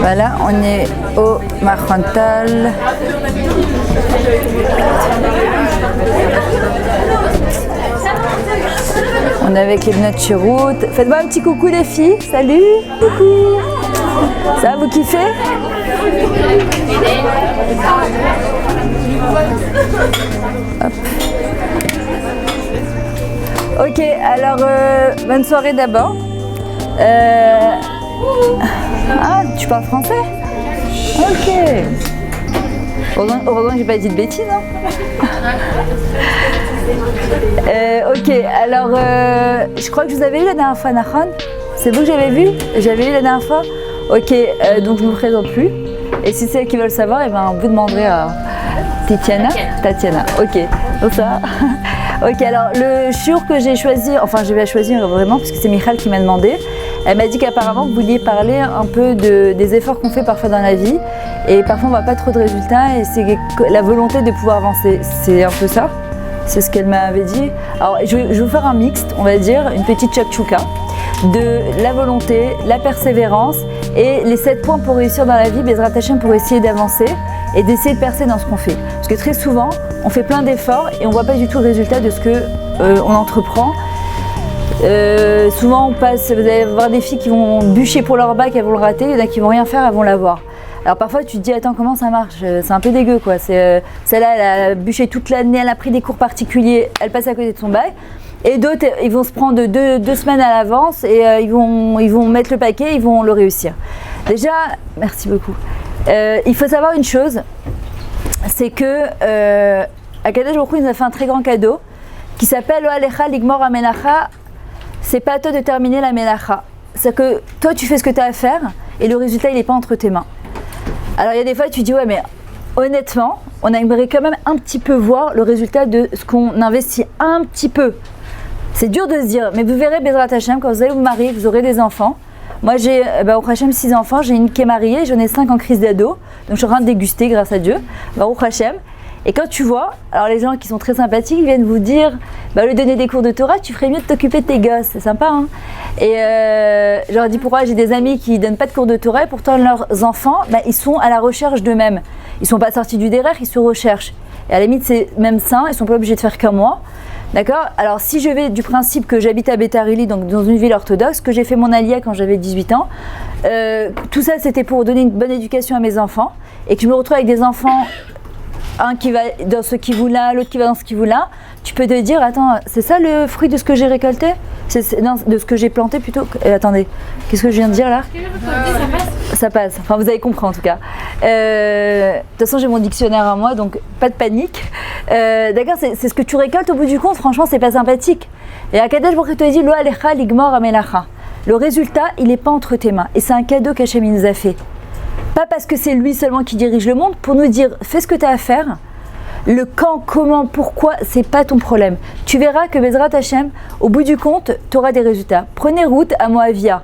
Voilà, on est au Mahrantal. On est avec les notes sur route. Faites-moi un petit coucou les filles. Salut. Coucou. Ça va, vous kiffez? Hop. Ok, alors bonne soirée d'abord. Ah, tu parles français? Ok. Heureusement que j'ai pas dit de bêtises, hein. Ok, alors je crois que je vous avais eu la dernière fois, Nahon. C'est vous que j'avais vu? J'avais eu la dernière fois. Ok, donc je ne vous présente plus. Et si c'est elles qui veulent savoir, eh ben, vous demanderez à Tatiana. Ok, donc ça. Ok, alors le shiur que j'ai choisi, enfin je vais choisir vraiment parce que c'est Michal qui m'a demandé. Elle m'a dit qu'apparemment vous vouliez parler un peu des efforts qu'on fait parfois dans la vie et parfois on voit pas trop de résultats et c'est la volonté de pouvoir avancer. C'est un peu ça, c'est ce qu'elle m'avait dit. Alors je vais vous faire un mixte, on va dire, une petite chakchouka de la volonté, la persévérance et les 7 points pour réussir dans la vie, Bezrat Hashem, pour essayer d'avancer et d'essayer de percer dans ce qu'on fait. Parce que très souvent, on fait plein d'efforts et on ne voit pas du tout le résultat de ce qu'on entreprend. Souvent, vous allez voir des filles qui vont bûcher pour leur bac, elles vont le rater, il y en a qui vont rien faire, elles vont l'avoir. Alors parfois, tu te dis, attends, comment ça marche? C'est un peu dégueu, quoi. Celle-là, elle a bûché toute l'année, elle a pris des cours particuliers, elle passe à côté de son bac. Et d'autres, ils vont se prendre deux semaines à l'avance et ils vont mettre le paquet, ils vont le réussir. Déjà, merci beaucoup. Il faut savoir une chose, c'est que Akadosh Baruch Hu nous a fait un très grand cadeau qui s'appelle Lo Alecha Ligmor HaMelacha. C'est pas à toi de terminer la Melacha. C'est que toi, tu fais ce que tu as à faire et le résultat, il n'est pas entre tes mains. Alors, il y a des fois, tu dis, ouais, mais honnêtement, on aimerait quand même un petit peu voir le résultat de ce qu'on investit un petit peu. C'est dur de se dire, mais vous verrez, Bezrat Hashem, quand vous allez vous marier, vous aurez des enfants. Moi, j'ai, Baruch Hashem, 6 enfants, j'ai une qui est mariée, j'en ai 5 en crise d'ado, donc je suis en train de déguster grâce à Dieu, Baruch Hashem. Et quand tu vois, alors les gens qui sont très sympathiques, ils viennent vous dire, au lieu de donner des cours de Torah, tu ferais mieux de t'occuper de tes gosses, c'est sympa, hein. Et je leur dis pourquoi, j'ai des amis qui ne donnent pas de cours de Torah, et pourtant leurs enfants, ils sont à la recherche d'eux-mêmes. Ils ne sont pas sortis du derrière, ils se recherchent. Et à la limite, c'est même sain, ils ne sont pas obligés de faire comme moi. D'accord? Alors si je vais du principe que j'habite à Betarili, donc dans une ville orthodoxe, que j'ai fait mon alia quand j'avais 18 ans, tout ça c'était pour donner une bonne éducation à mes enfants, et que je me retrouve avec des enfants, un qui va dans ce kivu-là, l'autre qui va dans ce kivu-là, tu peux te dire, attends, c'est ça le fruit de ce que j'ai récolté? Non, de ce que j'ai planté plutôt. Attendez, qu'est-ce que je viens de dire là? Ça passe, enfin vous avez compris en tout cas. De toute façon j'ai mon dictionnaire à moi, donc pas de panique. D'accord, c'est ce que tu récoltes au bout du compte, franchement c'est pas sympathique. Et Akadosh Baruch Hu te dit, Lo Alecha Ligmor HaMelacha. Le résultat, il n'est pas entre tes mains. Et c'est un cadeau qu'Hachem nous a fait. Pas parce que c'est lui seulement qui dirige le monde, pour nous dire, fais ce que tu as à faire. Le quand, comment, pourquoi, c'est pas ton problème. Tu verras que Bezrat Hashem, au bout du compte, tu auras des résultats. Prenez route à Moavia.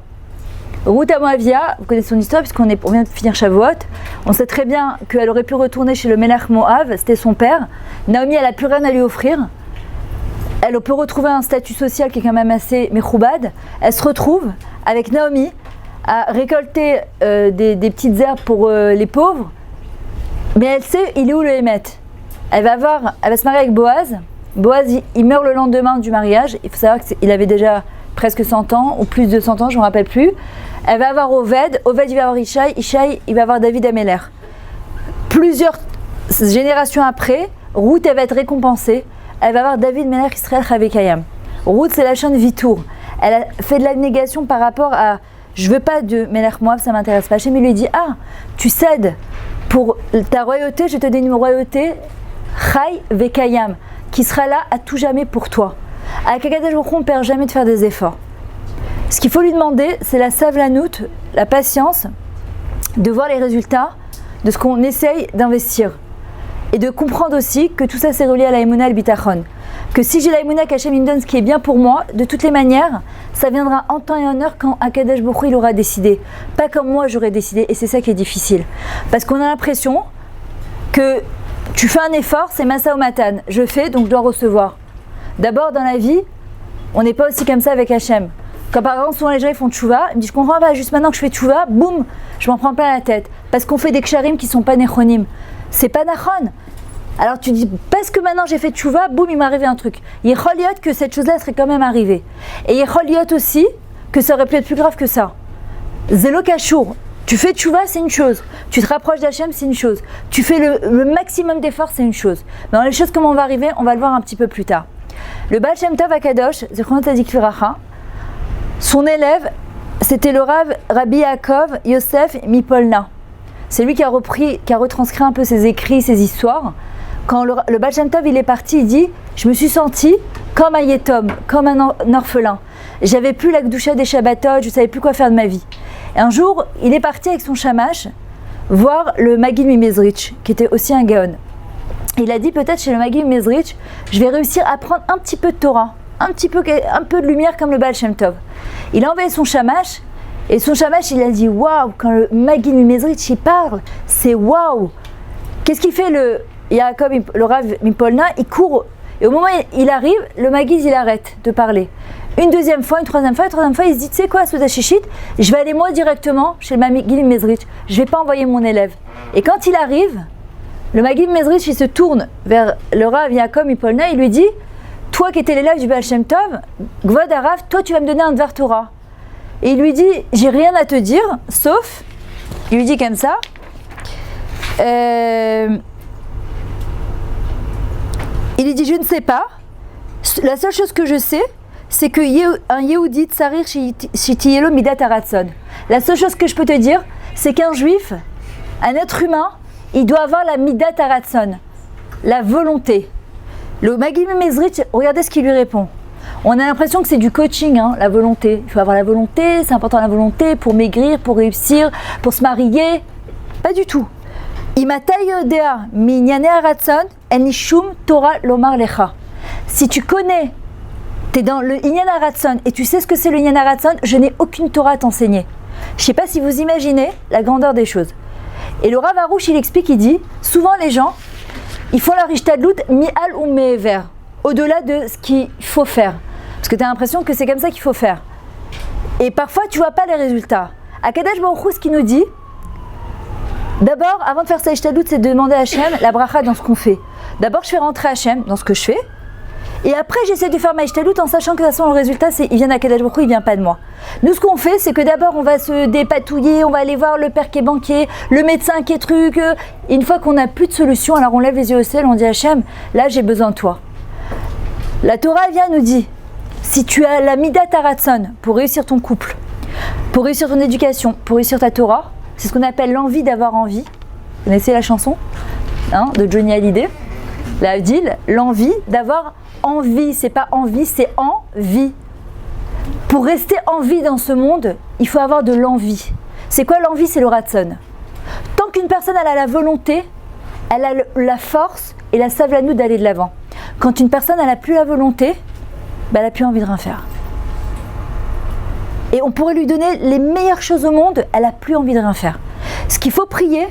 Route à Moavia, vous connaissez son histoire puisqu'on vient de finir Shavuot. On sait très bien qu'elle aurait pu retourner chez le Melech Moav, c'était son père. Naomi, elle n'a plus rien à lui offrir. Elle peut retrouver un statut social qui est quand même assez mechoubad. Elle se retrouve avec Naomi à récolter des petites herbes pour les pauvres. Mais elle sait, il est où le Hémet? Elle va se marier avec Boaz. Boaz, il meurt le lendemain du mariage. Il faut savoir qu'il avait déjà presque 100 ans, ou plus de 100 ans, je ne me rappelle plus. Elle va avoir Oved, il va avoir Ishaï, il va avoir David Améler. Plusieurs générations après, Ruth, elle va être récompensée. Elle va avoir David Melech Israël Chavekayam. Ruth, c'est la chaîne Vitour. Elle a fait de l'abnégation par rapport à je veux pas de Melech Moab, ça m'intéresse pas. Hachem lui dit, tu cèdes pour ta royauté, je te donne une royauté Chai Vekayam, qui sera là à tout jamais pour toi. Avec Akadosh Baruch Hu, on ne perd jamais de faire des efforts. Ce qu'il faut lui demander, c'est la savlanout, la patience, de voir les résultats de ce qu'on essaye d'investir. Et de comprendre aussi que tout ça c'est relié à la Emouna et le Bitachon. Que si j'ai la Emouna qu'Hachem me donne ce qui est bien pour moi, de toutes les manières, ça viendra en temps et en heure quand Akadosh Baruch Hu il aura décidé. Pas comme moi j'aurais décidé, et c'est ça qui est difficile. Parce qu'on a l'impression que tu fais un effort, c'est Massa ou Matan. Je fais, donc je dois recevoir. D'abord dans la vie, on n'est pas aussi comme ça avec Hachem. Quand par exemple souvent les gens ils font tchouva, ils me disent je comprends pas, juste maintenant que je fais tchouva, boum, je m'en prends plein la tête. Parce qu'on fait des ksharim qui sont pas nechonim. C'est pas nachon. Alors tu dis, parce que maintenant j'ai fait tchouva, boum, il m'est arrivé un truc. Yechol yot que cette chose-là serait quand même arrivée. Et yechol yot aussi que ça aurait pu être plus grave que ça. Zélo kashour. Tu fais tchouva, c'est une chose. Tu te rapproches d'Hachem, c'est une chose. Tu fais le maximum d'efforts, c'est une chose. Mais dans les choses comment on va arriver, on va le voir un petit peu plus tard. Le Baal Shem Tov Akadosh, Zichrono Tzadik Livracha, son élève, c'était le Rav Rabbi Yaakov Yosef Mipolna. C'est lui qui a retranscrit un peu ses écrits, ses histoires. Quand le Baal Shem Tov il est parti, il dit « Je me suis senti comme un yétom, comme un orphelin. J'avais plus la Gdusha des Shabbatot, je ne savais plus quoi faire de ma vie. » Et un jour, il est parti avec son shamash voir le Maggid Mimezrich, qui était aussi un gaon. Il a dit peut-être chez le Maggid Mimezrich, je vais réussir à prendre un petit peu de Torah, un peu de lumière comme le Baal Shem Tov. Il a envoyé son shamash, et son shamash il a dit waouh, quand le Maggid Mimezrich il parle, c'est waouh. Qu'est-ce qu'il fait le Rav Mipolna? Il court, et au moment où il arrive, le Maggid il arrête de parler. Une deuxième fois, une troisième fois, il se dit, tu sais quoi, Souda Shishit, je vais aller moi directement chez le Maggid Mimezrich, je ne vais pas envoyer mon élève. Et quand il arrive, le Maggid Mimezrich, il se tourne vers le Rav Yaakov Mipolna, il lui dit, toi qui étais l'élève du Baal Shem Tov, Gvod Harav, toi tu vas me donner un Dvar Torah. Et il lui dit, j'ai rien à te dire, sauf, il lui dit comme ça, il lui dit, je ne sais pas, la seule chose que je sais, c'est que un Yehudi Tsarir Shitiyelo Midat Haratson. La seule chose que je peux te dire, c'est qu'un juif, un être humain, il doit avoir la Midat Haratson, la volonté. Le Maggid Mimezrich, regardez ce qu'il lui répond. On a l'impression que c'est du coaching, hein, la volonté. Il faut avoir la volonté, c'est important la volonté pour maigrir, pour réussir, pour se marier. Pas du tout. Imatay Yodea Minyane Haratson Enishum Torah Lomar Lecha. Si tu connais, tu es dans le Inyan Haratson et tu sais ce que c'est le Inyan Haratson, je n'ai aucune Torah à t'enseigner. Je ne sais pas si vous imaginez la grandeur des choses. Et le Rav Arush, il explique, il dit, souvent les gens, ils font leur ishtadlut mi'al ou me'ever, au-delà de ce qu'il faut faire. Parce que tu as l'impression que c'est comme ça qu'il faut faire. Et parfois, tu ne vois pas les résultats. À Kadesh Baruch Hu, ce qu'il nous dit, d'abord, avant de faire sa ishtadlut, c'est de demander à Hachem la bracha dans ce qu'on fait. D'abord, je fais rentrer Hachem dans ce que je fais. Et après, j'essaie de faire ma ishtadlut en sachant que de toute façon, le résultat, il vient d'Akadosh Baruch Hu, il ne vient pas de moi. Nous, ce qu'on fait, c'est que d'abord, on va se dépatouiller, on va aller voir le père qui est banquier, le médecin qui est truc. Et une fois qu'on n'a plus de solution, alors on lève les yeux au ciel, on dit Hachem, là, j'ai besoin de toi. La Torah vient nous dit, si tu as la Midat Haratson pour réussir ton couple, pour réussir ton éducation, pour réussir ta Torah, c'est ce qu'on appelle l'envie d'avoir envie. Vous connaissez la chanson de Johnny Hallyday, la Avdil, l'envie d'avoir envie, c'est pas envie, c'est envie. Pour rester en vie dans ce monde, il faut avoir de l'envie. C'est quoi l'envie? C'est le ratson. Tant qu'une personne elle a la volonté, elle a la force et la savlanou d'aller de l'avant. Quand une personne elle n'a plus la volonté, elle n'a plus envie de rien faire. Et on pourrait lui donner les meilleures choses au monde, elle n'a plus envie de rien faire. Ce qu'il faut prier,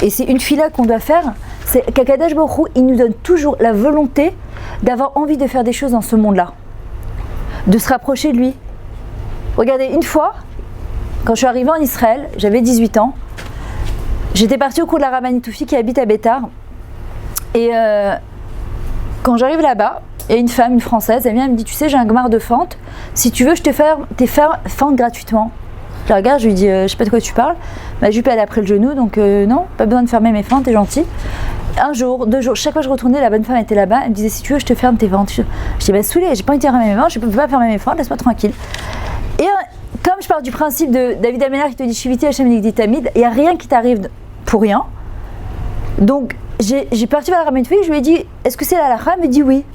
et c'est une fila qu'on doit faire, c'est qu'Akadosh Baruch Hu, il nous donne toujours la volonté d'avoir envie de faire des choses dans ce monde-là, de se rapprocher de lui. Regardez, une fois, quand je suis arrivée en Israël, j'avais 18 ans, j'étais partie au cours de la Rabbani Toufi qui habite à Bétar, et quand j'arrive là-bas, il y a une femme, une Française, elle vient, elle me dit, tu sais, j'ai un gmar de fente, si tu veux, je te fais fente gratuitement. Je la regarde, je lui dis, je sais pas de quoi tu parles, ma jupe elle est après le genou, donc non, pas besoin de fermer mes fentes, t'es gentil. Un jour, 2 jours, chaque fois que je retournais, la bonne femme était là-bas, elle me disait, si tu veux, je te ferme tes fentes. Je dis, saoulée, j'ai pas envie de fermer mes fentes, je peux pas fermer mes fentes, laisse-moi tranquille. Et comme je pars du principe de David Amélar qui te dit, Shiviti Hashem Nigdi Tamid, il n'y a rien qui t'arrive pour rien. Donc, j'ai parti vers la Rabbani Toufi, je lui ai dit, est-ce que c'est la halakha? Elle me dit oui.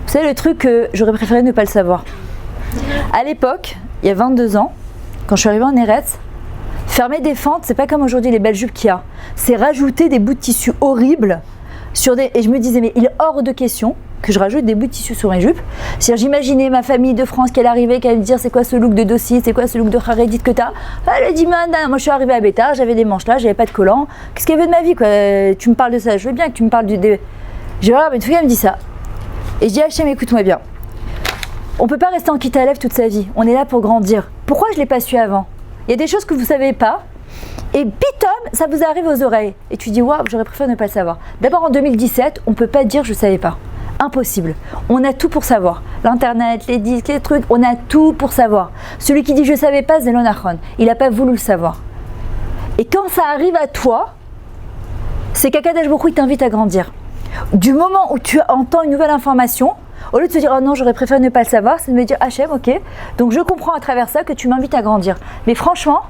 Vous savez, le truc que j'aurais préféré ne pas le savoir. À l'époque, il y a 22 ans, quand je suis arrivée en Eretz, fermer des fentes, c'est pas comme aujourd'hui les belles jupes qu'il y a. C'est rajouter des bouts de tissu horribles sur des... Et je me disais, mais il est hors de question que je rajoute des bouts de tissu sur mes jupes. C'est-à-dire, j'imaginais ma famille de France qui allait arriver, qui allait me dire, c'est quoi ce look de Dossi, c'est quoi ce look de Haredit que t'as? Elle a dit, moi je suis arrivée à Bétar, j'avais des manches là, j'avais pas de collant. Qu'est-ce qu'elle veut de ma vie, quoi? Tu me parles de ça, je veux bien que tu me parles du... Je vais voir, mais tout le monde me dit ça. Et je dis, Hachem, écoute-moi bien. On ne peut pas rester en Kitalev toute sa vie. On est là pour grandir. Pourquoi je ne l'ai pas su avant? Il y a des choses que vous ne savez pas. Et pitom, ça vous arrive aux oreilles. Et tu dis, waouh, j'aurais préféré ne pas le savoir. D'abord, en 2017, on ne peut pas dire je ne savais pas. Impossible. On a tout pour savoir. L'internet, les disques, les trucs, on a tout pour savoir. Celui qui dit je ne savais pas, c'est l'onachon. Il n'a pas voulu le savoir. Et quand ça arrive à toi, c'est qu'Akadosh Baruch Hu t'invite à grandir. Du moment où tu entends une nouvelle information, au lieu de se dire « Oh non, j'aurais préféré ne pas le savoir », c'est de me dire « Hachem, ok, donc je comprends à travers ça que tu m'invites à grandir. » Mais franchement,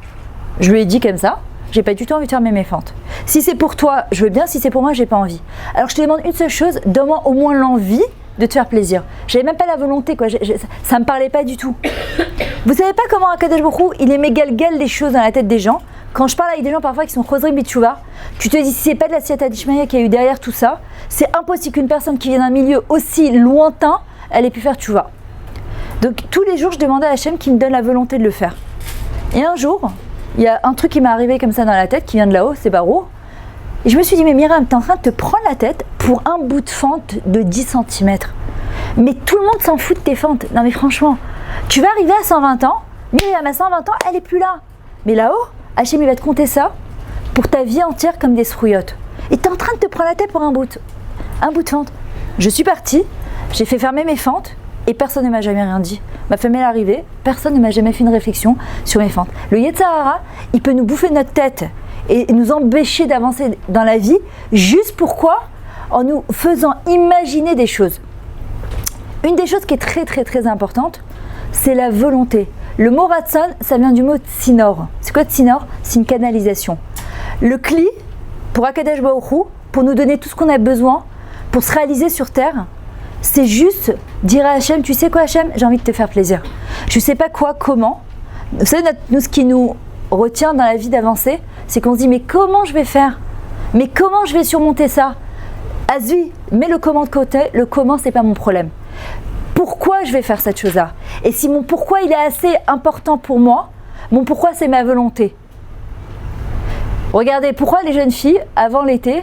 je lui ai dit comme ça, j'ai pas du tout envie de fermer mes fentes. Si c'est pour toi, je veux bien, si c'est pour moi, j'ai pas envie. Alors je te demande une seule chose, donne-moi au moins l'envie de te faire plaisir. J'avais même pas la volonté, quoi. Ça me parlait pas du tout. Vous savez pas comment Akadosh Baruch Hu, il mégalgale les choses dans la tête des gens. Quand je parle avec des gens parfois qui sont Chosri Bitshuva, tu te dis si c'est pas de la Siyata Dishmaya qui a eu derrière tout ça, c'est impossible qu'une personne qui vient d'un milieu aussi lointain, elle ait pu faire Tshuva. Donc tous les jours, je demandais à Hachem qui me donne la volonté de le faire. Et un jour, il y a un truc qui m'est arrivé comme ça dans la tête, qui vient de là-haut, c'est Barreau. Et je me suis dit, mais Myriam, t'es en train de te prendre la tête pour un bout de fente de 10 cm. Mais tout le monde s'en fout de tes fentes. Non mais franchement, tu vas arriver à 120 ans, Myriam à 120 ans, elle est plus là. Mais là-haut, Hachem il va te compter ça pour ta vie entière comme des srouillottes. Et tu es en train de te prendre la tête pour un bout de fente. Je suis partie, j'ai fait fermer mes fentes et personne ne m'a jamais rien dit. Ma famille est arrivée, personne ne m'a jamais fait une réflexion sur mes fentes. Le Yetzer Hara, il peut nous bouffer notre tête et nous empêcher d'avancer dans la vie juste pourquoi? En nous faisant imaginer des choses. Une des choses qui est très très très importante, c'est la volonté. Le mot Ratson, ça vient du mot Tsinor. C'est quoi Tsinor? C'est une canalisation. Le Kli, pour Akadosh Baruch Hu, pour nous donner tout ce qu'on a besoin, pour se réaliser sur Terre, c'est juste dire à Hachem, tu sais quoi Hachem, j'ai envie de te faire plaisir. Je ne sais pas quoi, comment. Vous savez, nous, ce qui nous retient dans la vie d'avancer, c'est qu'on se dit, mais comment je vais faire? Mais comment je vais surmonter ça? Azui, mets le comment de côté, le comment, c'est pas mon problème. Pourquoi je vais faire cette chose-là? Et si mon pourquoi il est assez important pour moi, mon pourquoi c'est ma volonté. Regardez, pourquoi les jeunes filles, avant l'été,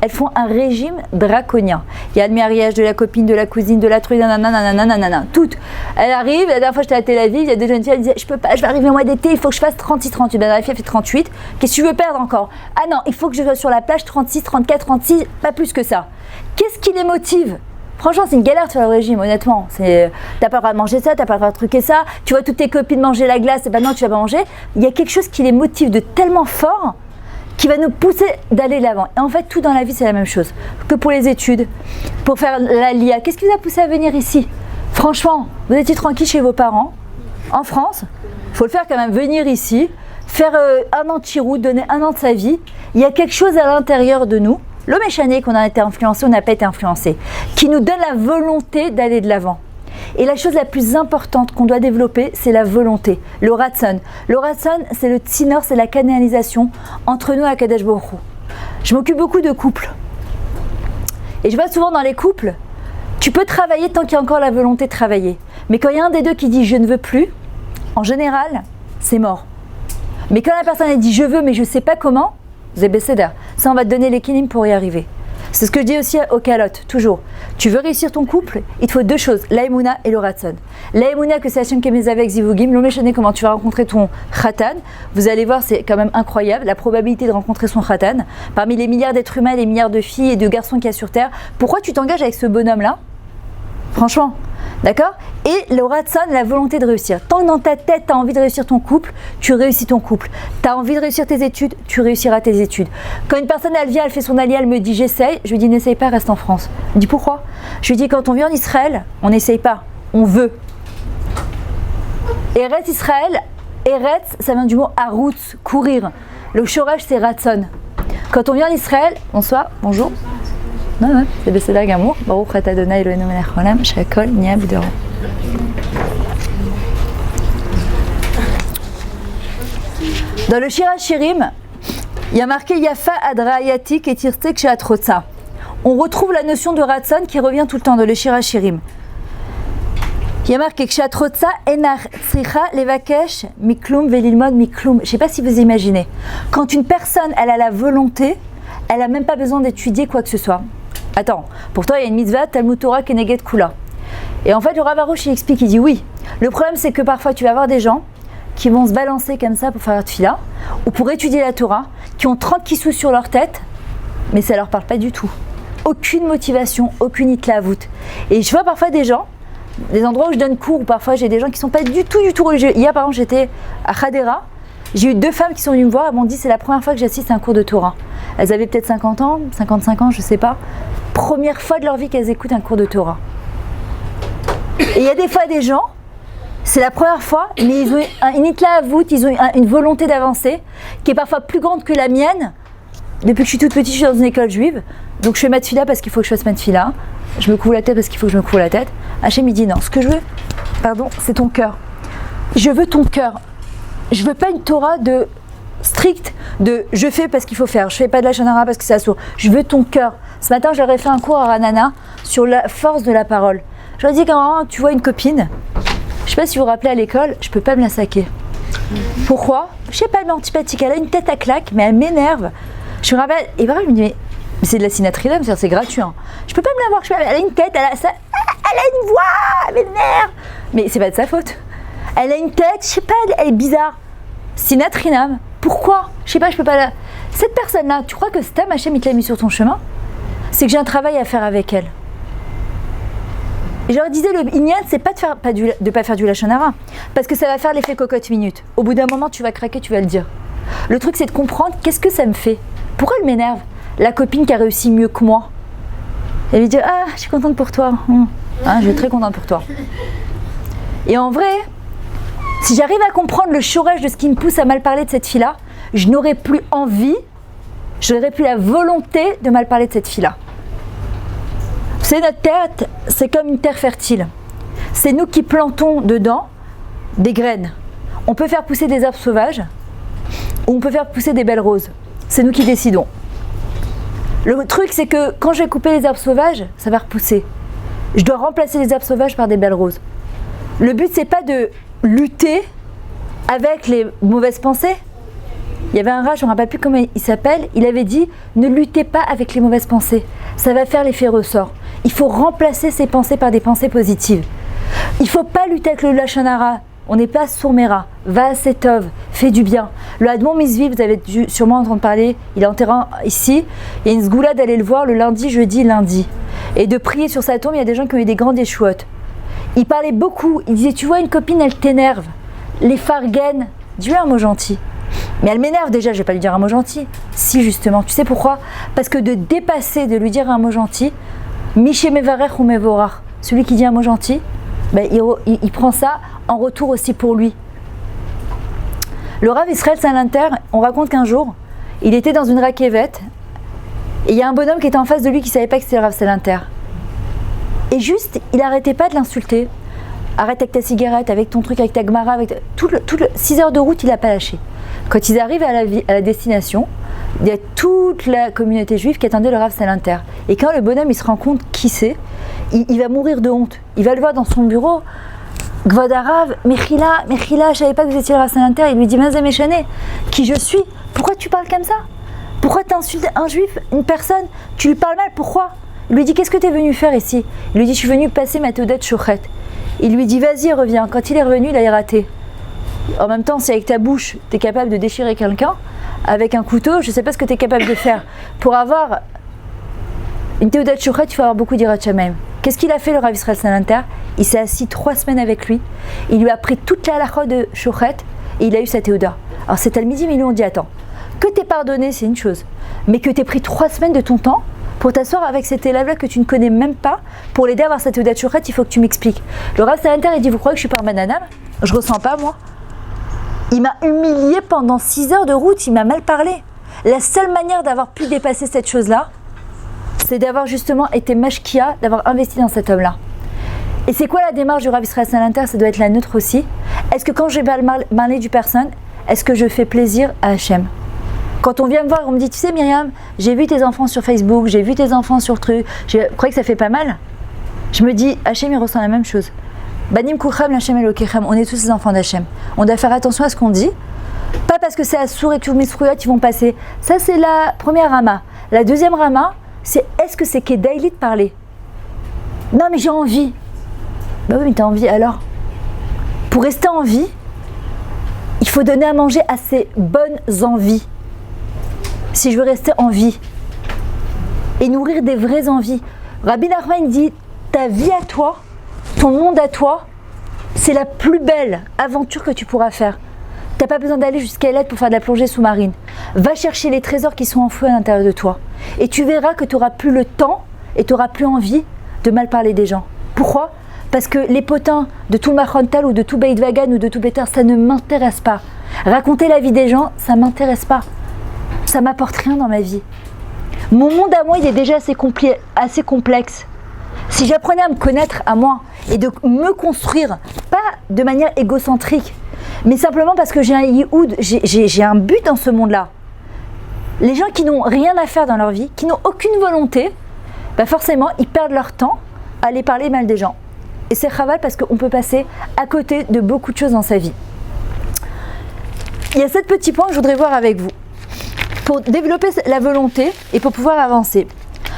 elles font un régime draconien. Il y a le mariage de la copine, de la cousine, de la truc, nanana, toutes. Elle arrive, la dernière fois j'étais à Tel Aviv, il y a des jeunes filles, elles disaient, je peux pas, je vais arriver au mois d'été, il faut que je fasse 36-38. Ben, la fille a fait 38, qu'est-ce que tu veux perdre encore? Ah non, il faut que je sois sur la plage 36, 34, 36, pas plus que ça. Qu'est-ce qui les motive? Franchement, c'est une galère de faire le régime, honnêtement. T'as pas le droit de manger ça, t'as pas le droit de truquer ça. Tu vois toutes tes copines manger la glace, et ben non, tu vas pas manger. Il y a quelque chose qui les motive de tellement fort qui va nous pousser d'aller de l'avant. Et en fait, tout dans la vie, c'est la même chose. Que pour les études, pour faire la LIA. Qu'est-ce qui vous a poussé à venir ici? Franchement, vous étiez tranquille chez vos parents, en France. Il faut le faire quand même, venir ici, faire un an de chirou, donner un an de sa vie. Il y a quelque chose à l'intérieur de nous. Le méchané qu'on a été influencé, on n'a pas été influencé, qui nous donne la volonté d'aller de l'avant. Et la chose la plus importante qu'on doit développer, c'est la volonté, le ratson. Le ratson, c'est le tsinor, c'est la canalisation entre nous et Akadosh Baruch Hu. Je m'occupe beaucoup de couples. Et je vois souvent dans les couples, tu peux travailler tant qu'il y a encore la volonté de travailler. Mais quand il y a un des deux qui dit « je ne veux plus », en général, c'est mort. Mais quand la personne elle dit « je veux mais je ne sais pas comment », Zébécéder. Ça, on va te donner les kinim pour y arriver. C'est ce que je dis aussi aux calottes, toujours. Tu veux réussir ton couple, il te faut deux choses, l'aïmouna et le ratson. L'aïmouna, que c'est Hachem qui met avec Zivugim, l'oméchané, comment tu vas rencontrer ton khatan. Vous allez voir, c'est quand même incroyable, la probabilité de rencontrer son khatan. Parmi les milliards d'êtres humains, les milliards de filles et de garçons qu'il y a sur Terre, pourquoi tu t'engages avec ce bonhomme-là? Franchement, d'accord? Et le ratson, la volonté de réussir. Tant que dans ta tête, tu as envie de réussir ton couple, tu réussis ton couple. Tu as envie de réussir tes études, tu réussiras tes études. Quand une personne, elle vient, elle fait son allié, elle me dit j'essaye, je lui dis n'essaye pas, reste en France. Elle me dit pourquoi? Je lui dis quand on vient en Israël, on n'essaye pas, on veut. Eretz Israël, Eretz, ça vient du mot Arutz, courir. Le shorash, c'est ratson. Quand on vient en Israël, bonsoir, bonjour. Non, c'est Besséder Gamour. Baruch Ata Adonai Eloheinu melech haolam, shehakol niya b'doro. Dans le Shir HaShirim, il y a marqué Yafa Adrayatik et Tirstek Sheatrotsa. On retrouve la notion de ratson qui revient tout le temps dans le Shir HaShirim. Il y a marqué Sheatrotsa enar tzricha levakesh miklum velilmod miklum. Je ne sais pas si vous imaginez. Quand une personne elle a la volonté, elle n'a même pas besoin d'étudier quoi que ce soit. Attends, pour toi il y a une mitzvah Talmud Torah Keneged Kula. Et en fait, le Rav Arush, il explique, il dit oui. Le problème, c'est que parfois, tu vas avoir des gens qui vont se balancer comme ça pour faire la tfila, ou pour étudier la Torah, qui ont 30 kissous sur leur tête, mais ça leur parle pas du tout. Aucune motivation, aucune itlaavout. Et je vois parfois des gens, des endroits où je donne cours, où parfois j'ai des gens qui sont pas du tout religieux. Hier, par exemple, j'étais à Hadera, j'ai eu 2 femmes qui sont venues me voir, elles m'ont dit c'est la première fois que j'assiste à un cours de Torah. Elles avaient peut-être 50 ans, 55 ans, je sais pas. Première fois de leur vie qu'elles écoutent un cours de Torah. Et il y a des fois des gens, c'est la première fois, mais ils ont une itlaavout, ils ont une volonté d'avancer qui est parfois plus grande que la mienne. Depuis que je suis toute petite, je suis dans une école juive, donc je fais ma tfila parce qu'il faut que je fasse ma tfila. Je me couvre la tête parce qu'il faut que je me couvre la tête. Hachem il dit non, ce que je veux, c'est ton cœur. Je veux ton cœur. Je veux pas une Torah de stricte, de je fais parce qu'il faut faire, je fais pas de la shonara parce que c'est assourd. Je veux ton cœur. Ce matin, j'aurais fait un cours à Ranana sur la force de la parole. J'aurais dit quand tu vois une copine, je sais pas si vous vous rappelez à l'école, je peux pas me la saquer. Pourquoi? Je sais pas, elle m'est antipathique, elle a une tête à claque, mais elle m'énerve. Je me rappelle, et voilà, je me dis, mais c'est de la sinatrium, c'est gratuit. Hein. Je peux pas me la voir, elle a une tête, elle a une voix, elle m'énerve. Mais c'est pas de sa faute. Elle a une tête, je sais pas, elle est bizarre. Sinatrinam, pourquoi? Je sais pas, je peux pas la... Cette personne-là, tu crois que Stam Hachem il te l'a mis sur ton chemin? C'est que j'ai un travail à faire avec elle. Et je leur disais, le Inyan, c'est pas de pas faire du Lachon Hara, parce que ça va faire l'effet cocotte minute. Au bout d'un moment, tu vas craquer, tu vas le dire. Le truc, c'est de comprendre qu'est-ce que ça me fait. Pourquoi elle m'énerve? La copine qui a réussi mieux que moi. Elle lui dit, ah, je suis contente pour toi. Hein, je suis très contente pour toi. Et en vrai, si j'arrive à comprendre le chorège de ce qui me pousse à mal parler de cette fille-là, je n'aurais plus envie, je n'aurais plus la volonté de mal parler de cette fille-là. Vous savez, notre terre, c'est comme une terre fertile. C'est nous qui plantons dedans des graines. On peut faire pousser des arbres sauvages ou on peut faire pousser des belles roses. C'est nous qui décidons. Le truc, c'est que quand je vais couper les arbres sauvages, ça va repousser. Je dois remplacer les arbres sauvages par des belles roses. Le but, c'est pas de lutter avec les mauvaises pensées. Il y avait un rat, je ne me rappelle plus comment il s'appelle, il avait dit « Ne luttez pas avec les mauvaises pensées, ça va faire l'effet ressort. Il faut remplacer ces pensées par des pensées positives. Il ne faut pas lutter avec le Lachon Hara. On n'est pas sourmera, va à Setov, fais du bien. Le Admon Mizvi, vous avez dû sûrement entendre parler, il est en terrain ici. Il y a une sgoula d'aller le voir le lundi, jeudi, lundi. Et de prier sur sa tombe, il y a des gens qui ont eu des grandes échouottes. Il parlait beaucoup, il disait, tu vois une copine, elle t'énerve. Les fargen, dis-lui un mot gentil. Mais elle m'énerve déjà, je vais pas lui dire un mot gentil. Si justement, tu sais pourquoi? Parce que de dépasser, de lui dire un mot gentil, Miché Mevarech ou Mevorach, celui qui dit un mot gentil, ben, il prend ça en retour aussi pour lui. Le Rav Israël Salanter, on raconte qu'un jour, il était dans une raquevette et il y a un bonhomme qui était en face de lui qui ne savait pas que c'était le Rav Salanter. Et juste, il n'arrêtait pas de l'insulter. Arrête avec ta cigarette, avec ton truc, avec ta gmara, avec tout le 6 heures de route, il n'a pas lâché. Quand ils arrivent à la destination, il y a toute la communauté juive qui attendait le Rav Salanter. Et quand le bonhomme il se rend compte qui c'est, il va mourir de honte. Il va le voir dans son bureau. Gvod Harav, Mechila, je savais pas que vous étiez le Rav Salanter. Il lui dit, Mazé Méchané, qui je suis? Pourquoi tu parles comme ça? Pourquoi tu insultes un juif, une personne? Tu lui parles mal, pourquoi? Il lui dit, qu'est-ce que tu es venu faire ici? Il lui dit, je suis venu passer ma Teudat Shochet. Il lui dit, vas-y, reviens. Quand il est revenu, il a raté. En même temps, si avec ta bouche, tu es capable de déchirer quelqu'un, avec un couteau, je ne sais pas ce que tu es capable de faire. Pour avoir une Teudat Shochet, il faut avoir beaucoup d'Irat Shamayim. Qu'est-ce qu'il a fait, le Rav Israël Salanter? Il s'est assis 3 semaines avec lui. Il lui a pris toute la halakha de Shochet et il a eu sa Teuda. Alors c'est à midi, mais lui on dit, attends, que t'es pardonné, c'est une chose. Mais que t'aies pris 3 semaines de ton temps pour t'asseoir avec cet élève-là que tu ne connais même pas, pour l'aider à avoir sa Teuda Shochet, il faut que tu m'expliques. Le Rav Salanter, il dit, vous croyez que je suis par Mananam? Je ressens pas, moi. Il m'a humilié pendant 6 heures de route, il m'a mal parlé. La seule manière d'avoir pu dépasser cette chose-là, c'est d'avoir justement été mashkia, d'avoir investi dans cet homme-là. Et c'est quoi la démarche du Rav Israël Salanter? Ça doit être la nôtre aussi. Est-ce que quand je vais parler du personne, est-ce que je fais plaisir à Hachem? Quand on vient me voir, on me dit, tu sais Myriam, j'ai vu tes enfants sur Facebook, j'ai vu tes enfants sur truc, je crois que ça fait pas mal. Je me dis, Hachem il ressent la même chose. Banim Kucham, Hachem Elokechem, on est tous les enfants d'Hachem. On doit faire attention à ce qu'on dit. Pas parce que c'est Assour et que Misfruyot ils vont passer. Ça c'est la première rama. La deuxième rama, c'est est-ce que c'est Kedaïli de parler? Non mais j'ai envie. Bah oui, mais t'as envie alors. Pour rester en vie, il faut donner à manger à ses bonnes envies. Si je veux rester en vie et nourrir des vraies envies. Rabbi Nachman dit, ta vie à toi, ton monde à toi, c'est la plus belle aventure que tu pourras faire. T'as pas besoin d'aller jusqu'à l'aide pour faire de la plongée sous-marine. Va chercher les trésors qui sont enfouis à l'intérieur de toi. Et tu verras que tu n'auras plus le temps et tu n'auras plus envie de mal parler des gens. Pourquoi ? Parce que les potins de tout Mahontal ou de tout Beit Vagan ou de tout Betar, ça ne m'intéresse pas. Raconter la vie des gens, ça ne m'intéresse pas. Ça m'apporte rien dans ma vie. Mon monde à moi, il est déjà assez complexe. Si j'apprenais à me connaître à moi et de me construire, pas de manière égocentrique, mais simplement parce que j'ai un yihoud, j'ai un but dans ce monde-là. Les gens qui n'ont rien à faire dans leur vie, qui n'ont aucune volonté, bah forcément, ils perdent leur temps à aller parler mal des gens. Et c'est chaval parce qu'on peut passer à côté de beaucoup de choses dans sa vie. Il y a 7 petits points que je voudrais voir avec vous pour développer la volonté et pour pouvoir avancer.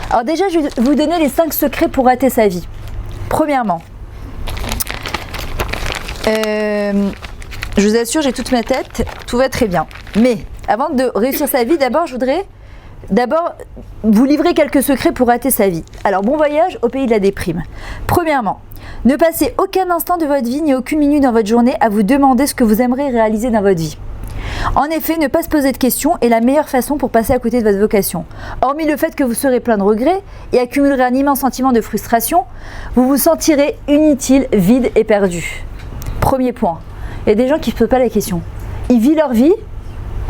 Alors déjà, je vais vous donner les 5 secrets pour rater sa vie. Premièrement, je vous assure, j'ai toute ma tête, tout va très bien. Mais avant de réussir sa vie, d'abord, je voudrais vous livrer quelques secrets pour rater sa vie. Alors, bon voyage au pays de la déprime. Premièrement, ne passez aucun instant de votre vie ni aucune minute dans votre journée à vous demander ce que vous aimeriez réaliser dans votre vie. En effet, ne pas se poser de questions est la meilleure façon pour passer à côté de votre vocation. Hormis le fait que vous serez plein de regrets et accumulerez un immense sentiment de frustration, vous vous sentirez inutile, vide et perdu. Premier point. Il y a des gens qui ne se posent pas la question. Ils vivent leur vie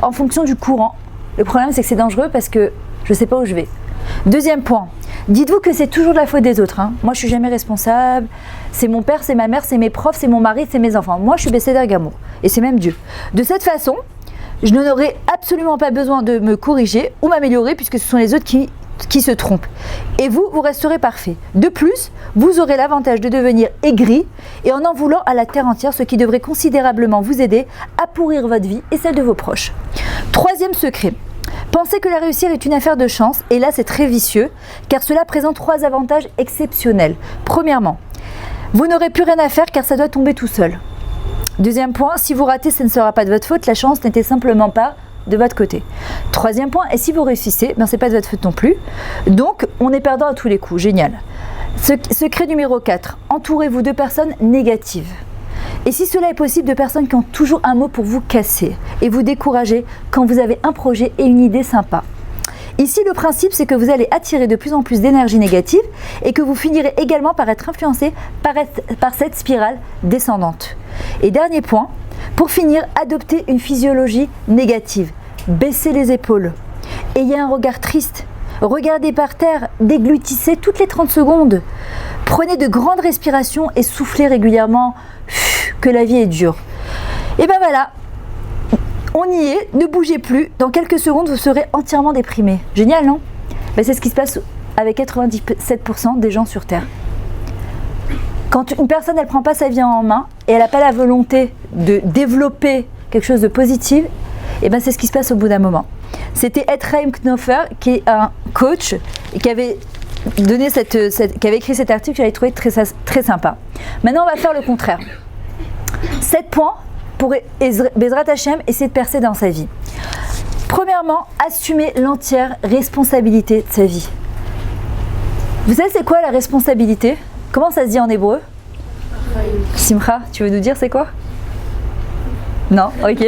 en fonction du courant. Le problème, c'est que c'est dangereux parce que je ne sais pas où je vais. Deuxième point. Dites-vous que c'est toujours de la faute des autres. Moi, je ne suis jamais responsable. C'est mon père, c'est ma mère, c'est mes profs, c'est mon mari, c'est mes enfants. Moi, je suis Besséder Gamour. Et c'est même Dieu. De cette façon, je n'aurai absolument pas besoin de me corriger ou m'améliorer puisque ce sont les autres qui se trompent. Et vous resterez parfait. De plus, vous aurez l'avantage de devenir aigri et en voulant à la terre entière, ce qui devrait considérablement vous aider à pourrir votre vie et celle de vos proches. Troisième secret. Pensez que la réussite est une affaire de chance, et là c'est très vicieux, car cela présente 3 avantages exceptionnels. Premièrement, vous n'aurez plus rien à faire car ça doit tomber tout seul. Deuxième point, si vous ratez, ce ne sera pas de votre faute, la chance n'était simplement pas de votre côté. Troisième point, et si vous réussissez, ce n'est pas de votre faute non plus, donc on est perdant à tous les coups, génial. Secret numéro 4, entourez-vous de personnes négatives. Et si cela est possible, de personnes qui ont toujours un mot pour vous casser et vous décourager quand vous avez un projet et une idée sympa. Ici, le principe, c'est que vous allez attirer de plus en plus d'énergie négative et que vous finirez également par être influencé par cette spirale descendante. Et dernier point, pour finir, adoptez une physiologie négative. Baissez les épaules. Ayez un regard triste. Regardez par terre, déglutissez toutes les 30 secondes. Prenez de grandes respirations et soufflez régulièrement que la vie est dure. Et ben voilà, on y est, ne bougez plus. Dans quelques secondes, vous serez entièrement déprimé. Génial, non ? C'est ce qui se passe avec 97% des gens sur Terre. Quand une personne, elle ne prend pas sa vie en main et elle n'a pas la volonté de développer quelque chose de positif, et c'est ce qui se passe au bout d'un moment. C'était Ephraim Knopfer, qui est un coach et qui avait écrit cet article que j'avais trouvé très sympa. Maintenant, on va faire le contraire. 7 points pour Bezrat Hashem essayer de percer dans sa vie. Premièrement, assumer l'entière responsabilité de sa vie. Vous savez c'est quoi la responsabilité ? Comment ça se dit en hébreu ? Simcha, tu veux nous dire c'est quoi ? Non, ok.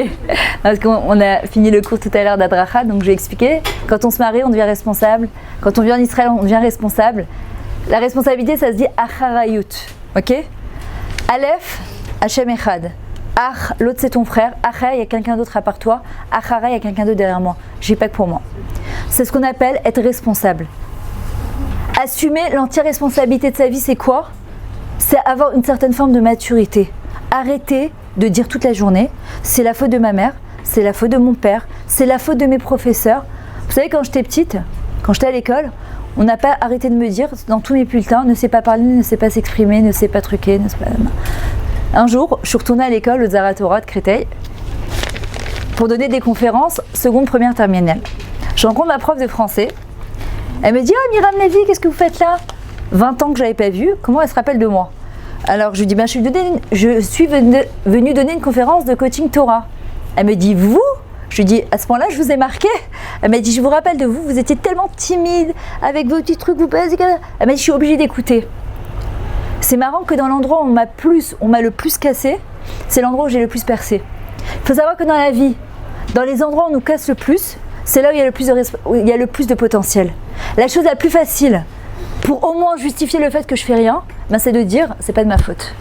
Parce qu'on a fini le cours tout à l'heure d'Adracha, donc je vais expliquer. Quand on se marie, on devient responsable. Quand on vit en Israël, on devient responsable. La responsabilité, ça se dit acharayut. Ok ? Aleph, Hashem Echad. Ach, l'autre c'est ton frère. Acher, il y a quelqu'un d'autre à part toi. Achara, il y a quelqu'un d'autre derrière moi. J'ai pas que pour moi. C'est ce qu'on appelle être responsable. Assumer l'entière responsabilité de sa vie, c'est quoi ? C'est avoir une certaine forme de maturité. Arrêter de dire toute la journée, c'est la faute de ma mère, c'est la faute de mon père, c'est la faute de mes professeurs. Vous savez, quand j'étais petite, quand j'étais à l'école, on n'a pas arrêté de me dire, dans tous mes bulletins, ne sait pas parler, ne sait pas s'exprimer, ne sait pas truquer, ne sait pas... Un jour, je suis retournée à l'école, au Zaratora de Créteil, pour donner des conférences, seconde, première, terminale. Je rencontre ma prof de français. Elle me dit « Oh, Myriam Lévy, qu'est-ce que vous faites là ?» 20 ans que je ne l'avais pas vue, comment elle se rappelle de moi ? Alors je lui dis, je suis venue donner une conférence de coaching Torah. Elle me dit, vous? Je lui dis, à ce moment-là, je vous ai marqué. Elle m'a dit, je vous rappelle de vous, vous étiez tellement timide avec vos petits trucs, vous passez. Elle m'a dit, je suis obligée d'écouter. C'est marrant que dans l'endroit où on m'a le plus cassé, c'est l'endroit où j'ai le plus percé. Il faut savoir que dans la vie, dans les endroits où on nous casse le plus, c'est là où il y a le plus de potentiel. La chose la plus facile pour au moins justifier le fait que je fais rien, ben c'est de dire, c'est pas de ma faute.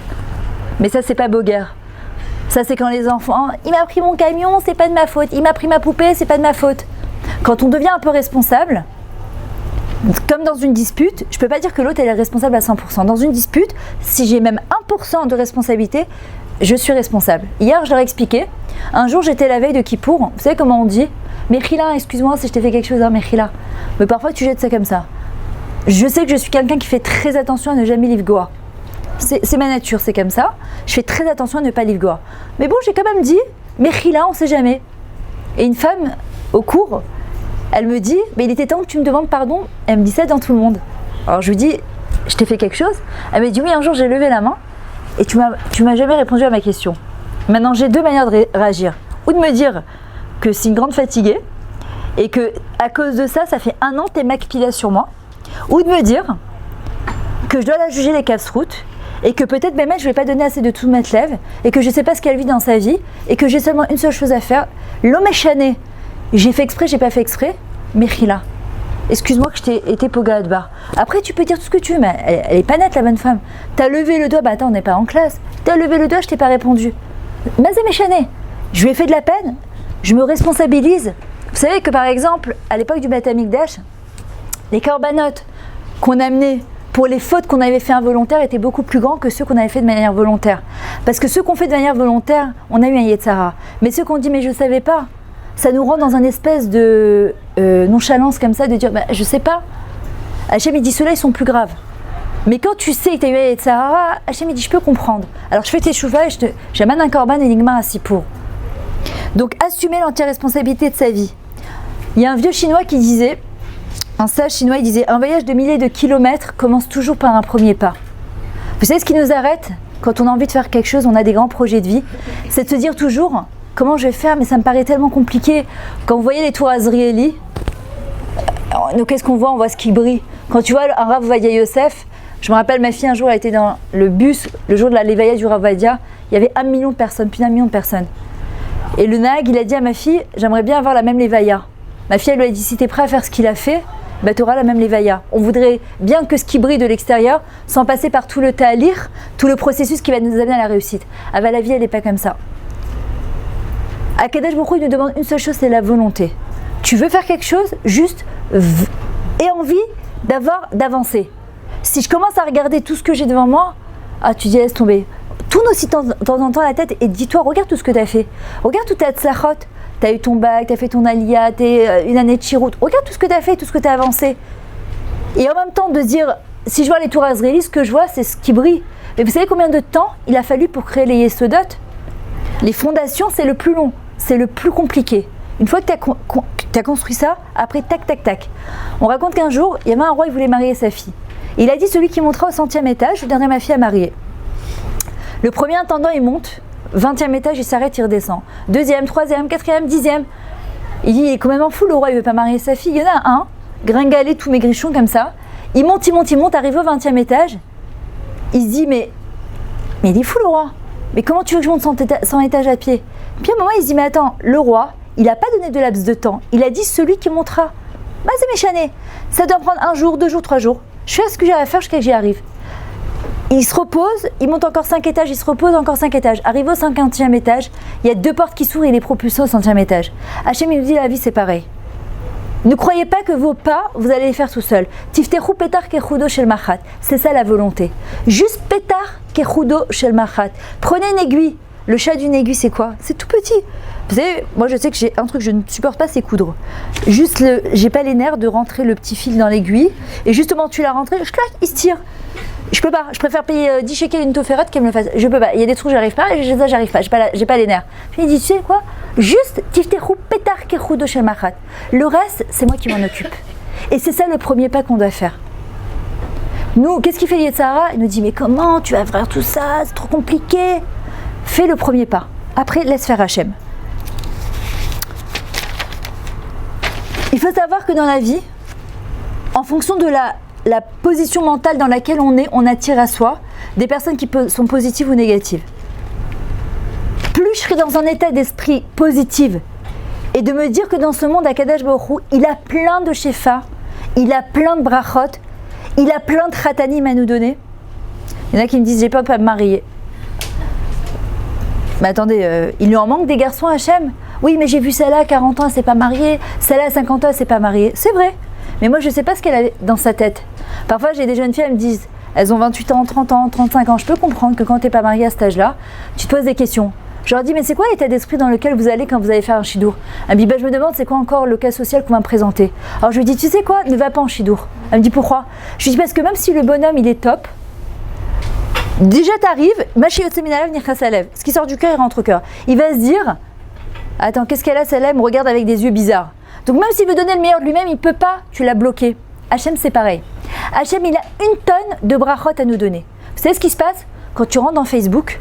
Mais ça, c'est pas beau guerre. Ça, c'est quand les enfants, il m'a pris mon camion, c'est pas de ma faute. Il m'a pris ma poupée, c'est pas de ma faute. Quand on devient un peu responsable, comme dans une dispute, je peux pas dire que l'autre elle est responsable à 100%. Dans une dispute, si j'ai même 1% de responsabilité, je suis responsable. Hier, je leur ai expliqué. Un jour, j'étais la veille de Kippour. Vous savez comment on dit? Mechila, excuse-moi si je t'ai fait quelque chose, hein, Mechila. Mais parfois, tu jettes ça comme ça. Je sais que je suis quelqu'un qui fait très attention à ne jamais livgoa. C'est ma nature, c'est comme ça. Je fais très attention à ne pas livgoa. Mais bon, j'ai quand même dit, Mechila, on sait jamais. Et une femme, au cours, elle me dit, mais il était temps que tu me demandes pardon. Elle me dit ça dans tout le monde. Alors je lui dis, je t'ai fait quelque chose? Elle me dit, oui, un jour j'ai levé la main et tu m'as jamais répondu à ma question. Maintenant, j'ai deux manières de réagir. Ou de me dire que c'est une grande fatiguée et que à cause de ça, ça fait 1 an que t'es maquillée sur moi. Ou de me dire que je dois la juger les casse-routes et que peut-être même elle, je ne vais pas donner assez de tout mettre lève et que je ne sais pas ce qu'elle vit dans sa vie et que j'ai seulement une seule chose à faire. L'homme est chané. J'ai fait exprès, j'ai pas fait exprès. Mechila. Excuse-moi que je t'ai été poga adbar. Après, tu peux dire tout ce que tu veux, mais elle est pas nette, la bonne femme. T'as levé le doigt, bah attends, on n'est pas en classe. T'as levé le doigt, je t'ai pas répondu. Mazé méchané. Je lui ai fait de la peine. Je me responsabilise. Vous savez que par exemple, à l'époque du Beth Amikdash, les corbanotes qu'on amenait pour les fautes qu'on avait fait involontaires étaient beaucoup plus grands que ceux qu'on avait fait de manière volontaire. Parce que ceux qu'on fait de manière volontaire, on a eu un Yetzara. Mais ceux qu'on dit, mais je savais pas, ça nous rend dans un espèce de nonchalance comme ça, de dire, bah, je sais pas. Hachem, il dit, ceux-là, ils sont plus graves. Mais quand tu sais que tu as eu un Yetzara, Hachem, il dit, je peux comprendre. Alors je fais tes chouvas et j'amène un korban et l'igma à Sipour. Donc assumer l'anti-responsabilité de sa vie. Il y a un vieux chinois qui disait, un sage chinois, il disait, un voyage de milliers de kilomètres commence toujours par un premier pas. Vous savez ce qui nous arrête quand on a envie de faire quelque chose, on a des grands projets de vie, c'est de se dire toujours, comment je vais faire, mais ça me paraît tellement compliqué. Quand vous voyez les tours Azrieli, nous qu'est-ce qu'on voit? On voit ce qui brille. Quand tu vois un Rav Vadia Yosef, je me rappelle, ma fille un jour, elle était dans le bus, le jour de la Lévaïa du Rav Vadia, il y avait 1 million de personnes, plus d'1 million de personnes. Et le Nag, il a dit à ma fille, j'aimerais bien avoir la même Lévaïa. Ma fille, elle lui a dit, si tu es prêt à faire ce qu'il a fait, bah, tu auras la même Lévaïa. On voudrait bien que ce qui brille de l'extérieur, sans passer par tout le ta'alir, tout le processus qui va nous amener à la réussite. Ah bah, la vie, elle n'est pas comme ça. Akadosh Baruch Hu, il nous demande une seule chose, c'est la volonté. Tu veux faire quelque chose, juste aie envie d'avancer. Si je commence à regarder tout ce que j'ai devant moi, ah, tu dis laisse tomber. Tourne aussi de temps en temps la tête et dis-toi, regarde tout ce que tu as fait. Regarde tout ta tzlachot. Tu as eu ton bac, tu as fait ton aliyah, une année de chirout. Regarde tout ce que tu as fait, tout ce que tu as avancé. Et en même temps de dire, si je vois les tours Azrieli, ce que je vois, c'est ce qui brille. Mais vous savez combien de temps il a fallu pour créer les Yesodot? Les fondations, c'est le plus long, c'est le plus compliqué. Une fois que tu as construit ça, après, tac, tac, tac. On raconte qu'un jour, il y avait un roi, il voulait marier sa fille. Il a dit, celui qui montera au 100e étage, je donnerai ma fille à marier. Le premier intendant, il monte. 20e étage, il s'arrête, il redescend. 2e, 3e, 4e, 10e. Il dit, il est quand même en fou, le roi, il veut pas marier sa fille. Il y en a un, gringalé, tout maigrichon comme ça. Il monte, arrive au 20e étage. Il se dit, mais il est fou, le roi. Mais comment tu veux que je monte 100 étages à pied? Puis à un moment, il se dit, mais attends, le roi, il n'a pas donné de laps de temps. Il a dit, celui qui montera. Bah, c'est méchané. Ça doit prendre 1 jour, 2 jours, 3 jours. Je fais ce que j'ai à faire jusqu'à ce que j'y arrive. Il se repose, il monte encore 5 étages, il se repose encore 5 étages. Arrivé au 50e étage, il y a 2 portes qui s'ouvrent et il est propulsé au 100e étage. Hachem, il nous dit, la vie, c'est pareil. Ne croyez pas que vos pas, vous allez les faire tout seul. Tiftechu petar kechudo shel machat. C'est ça la volonté. Juste petar kechudo shel machat. Prenez une aiguille. Le chat d'une aiguille, c'est quoi? C'est tout petit. Vous savez, moi je sais que j'ai un truc que je ne supporte pas, c'est coudre. Juste, j'ai pas les nerfs de rentrer le petit fil dans l'aiguille. Et justement, tu l'as rentré, je claque, il se tire. Je peux pas, je préfère payer 10 shekels une tofferette qu'elle me le fasse. Je peux pas, il y a des trucs j'arrive pas, et ça j'arrive pas, j'ai pas les nerfs. Puis il dit, tu sais quoi? Juste, tiftechu petar kechudo shel machat. Le reste, c'est moi qui m'en occupe. Et c'est ça le premier pas qu'on doit faire. Nous, qu'est-ce qu'il fait Yetzirah? Il nous dit, mais comment tu vas faire tout ça? C'est trop compliqué. Fais le premier pas. Après, laisse faire Hachem. Il faut savoir que dans la vie, en fonction de la position mentale dans laquelle on est, on attire à soi des personnes qui sont positives ou négatives. Plus je serai dans un état d'esprit positif et de me dire que dans ce monde, Akadosh Baruch Hu, il a plein de shefa, il a plein de brachot, il a plein de khatanim à nous donner. Il y en a qui me disent, j'ai peur de pas me marier. Mais attendez, il lui en manque des garçons Hachem? Oui, mais j'ai vu celle-là à 40 ans, elle s'est pas mariée, celle-là à 50 ans, elle s'est pas mariée. C'est vrai, mais moi je sais pas ce qu'elle a dans sa tête. Parfois j'ai des jeunes filles, elles me disent, elles ont 28 ans, 30 ans, 35 ans. Je peux comprendre que quand tu n'es pas mariée à cet âge-là, tu te poses des questions. Je leur dis, mais c'est quoi l'état d'esprit dans lequel vous allez quand vous allez faire un chidour? Elle me dit, je me demande c'est quoi encore le cas social qu'on va me présenter. Alors je lui dis, tu sais quoi, ne va pas en chidour. Elle me dit, pourquoi? Je lui dis, parce que même si le bonhomme il est top, déjà t'arrives, ce qui sort du cœur, il rentre au cœur. Il va se dire, attends, qu'est-ce qu'elle a celle-là? Elle me regarde avec des yeux bizarres. Donc même s'il veut donner le meilleur de lui-même, il ne peut pas, tu l'as bloqué. Hachem c'est pareil. Hachem il a une tonne de brachot à nous donner. Vous savez ce qui se passe quand tu rentres dans Facebook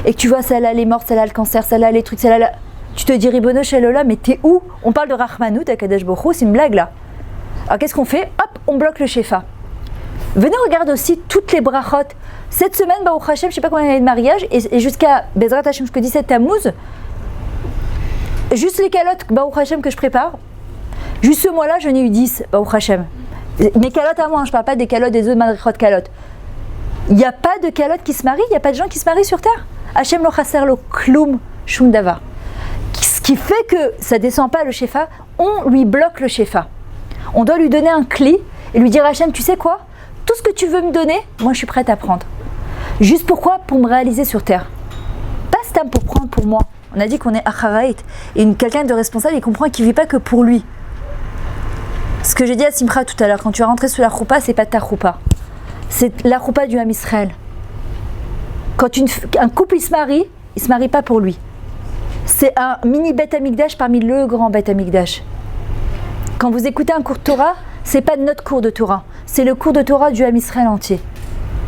et que tu vois celle-là elle est morte, celle-là le cancer, celle-là les trucs, celle-là tu te dis Ribono Shel mais t'es où? On parle de Rachmanout, Akadosh Baruch Hu, c'est une blague là. Alors qu'est-ce qu'on fait? Hop, on bloque le shefa. Venez regarder aussi toutes les brachot. Cette semaine, Baruch Hashem, je sais pas combien il y a de mariage et jusqu'à Bezrat Hashem jusqu'au 17 Tammuz, juste les calottes Baruch Hashem que je prépare, juste ce mois-là, j'en ai eu 10 Baruch Hashem. Mes calottes à moi, je ne parle pas des calottes des autres madrichot calottes. Il n'y a pas de calottes qui se marient, il n'y a pas de gens qui se marient sur terre. Hachem lo chaser lo kloum shum davar. Ce qui fait que ça ne descend pas le shefa, on lui bloque le shefa. On doit lui donner un clé et lui dire Hachem, tu sais quoi? Tout ce que tu veux me donner, moi je suis prête à prendre. Juste pourquoi? Pour me réaliser sur terre. Pas stam pour prendre pour moi. On a dit qu'on est acharaït. Et quelqu'un de responsable, il comprend qu'il ne vit pas que pour lui. Ce que j'ai dit à Simcha tout à l'heure, quand tu vas rentrer sous la choupa, c'est pas ta choupa. C'est la choupa du Ham Israël. Quand un couple il se marie pas pour lui. C'est un mini Beth Amikdash parmi le grand Beth Amikdash. Quand vous écoutez un cours de Torah, c'est pas notre cours de Torah, c'est le cours de Torah du Ham Israël entier.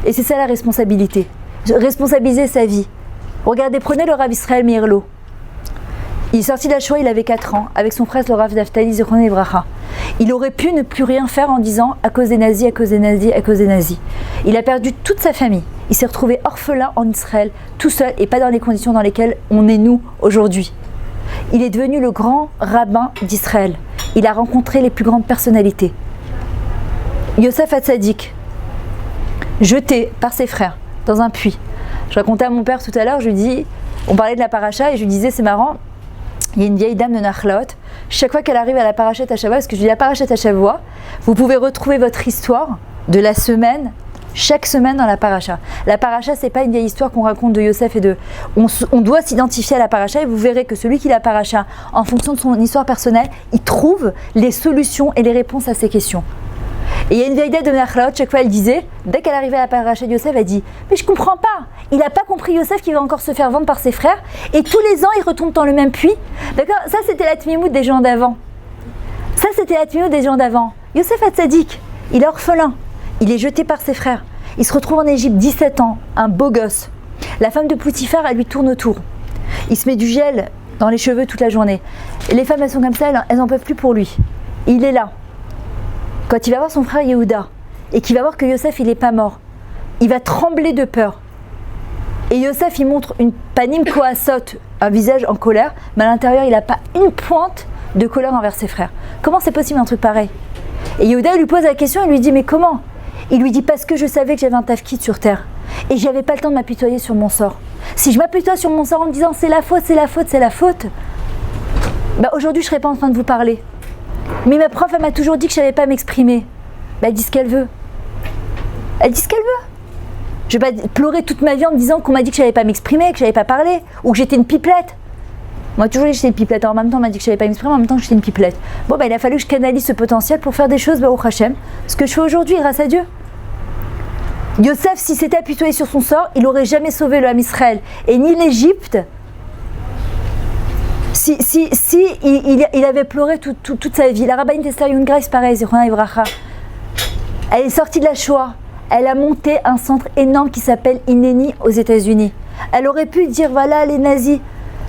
Et c'est ça la responsabilité. Responsabiliser sa vie. Regardez, prenez le Rav Israël Meirlo. Il est sorti de la Shoah, il avait 4 ans, avec son frère le Rav Naftali Zichrono Livracha. Il aurait pu ne plus rien faire en disant à cause des nazis, à cause des nazis, à cause des nazis. Il a perdu toute sa famille. Il s'est retrouvé orphelin en Israël, tout seul et pas dans les conditions dans lesquelles on est nous aujourd'hui. Il est devenu le grand rabbin d'Israël. Il a rencontré les plus grandes personnalités. Yosef Hatzadik, jeté par ses frères dans un puits. Je racontais à mon père tout à l'heure, je lui dis, on parlait de la paracha et je lui disais c'est marrant, il y a une vieille dame de Nachlaot, chaque fois qu'elle arrive à la parachat à Shavua, parce que je dis la parachat à Shavua, vous pouvez retrouver votre histoire de la semaine, chaque semaine dans la paracha. La paracha, c'est pas une vieille histoire qu'on raconte de Yosef et de... On doit s'identifier à la paracha et vous verrez que celui qui la paracha, en fonction de son histoire personnelle, il trouve les solutions et les réponses à ces questions. Et il y a une vieille dame de Nachlaot, chaque fois elle disait, dès qu'elle arrivait à la paracha de Yosef, elle dit « Mais je comprends pas, il n'a pas compris Yosef qui va encore se faire vendre par ses frères, et tous les ans il retombe dans le même puits. » D'accord? Ça c'était la tmimout des gens d'avant. Ça c'était la tmimout des gens d'avant. Yosef Hatzadik, il est orphelin, il est jeté par ses frères. Il se retrouve en Égypte, 17 ans, un beau gosse. La femme de Poutifar, elle lui tourne autour. Il se met du gel dans les cheveux toute la journée. Et les femmes, elles sont comme ça, elles n'en peuvent plus pour lui. Et il est là. Quand il va voir son frère Yehuda et qu'il va voir que Yosef il n'est pas mort, il va trembler de peur. Et Yosef il montre une panim koasot, un visage en colère, mais à l'intérieur il n'a pas une pointe de colère envers ses frères. Comment c'est possible un truc pareil? Et Yehuda lui pose la question, il lui dit mais comment? Il lui dit parce que je savais que j'avais un tafkid sur terre et j'avais pas le temps de m'apitoyer sur mon sort. Si je m'apitoie sur mon sort en me disant c'est la faute, c'est la faute, c'est la faute, bah aujourd'hui je serais pas en train de vous parler. Mais ma prof, elle m'a toujours dit que je ne savais pas m'exprimer. Bah, elle dit ce qu'elle veut. Elle dit ce qu'elle veut. Je vais pas pleurer toute ma vie en me disant qu'on m'a dit que je ne savais pas m'exprimer, que je ne savais pas parler, ou que j'étais une pipelette. Moi, toujours dit que j'étais une pipelette. Alors, en même temps, on m'a dit que je ne savais pas m'exprimer, en même temps que j'étais une pipelette. Bon, bah, il a fallu que je canalise ce potentiel pour faire des choses, Baruch Hashem, ce que je fais aujourd'hui, grâce à Dieu. Yosef, s'il s'était apitoyé sur son sort, il n'aurait jamais sauvé le Ham Israël, et ni l'Égypte. Si il avait pleuré toute sa vie. La rabbinite Esther Young Grace, pareil, Zichrono Livracha. Elle est sortie de la Shoah. Elle a monté un centre énorme qui s'appelle Hineni aux États-Unis. Elle aurait pu dire voilà les nazis,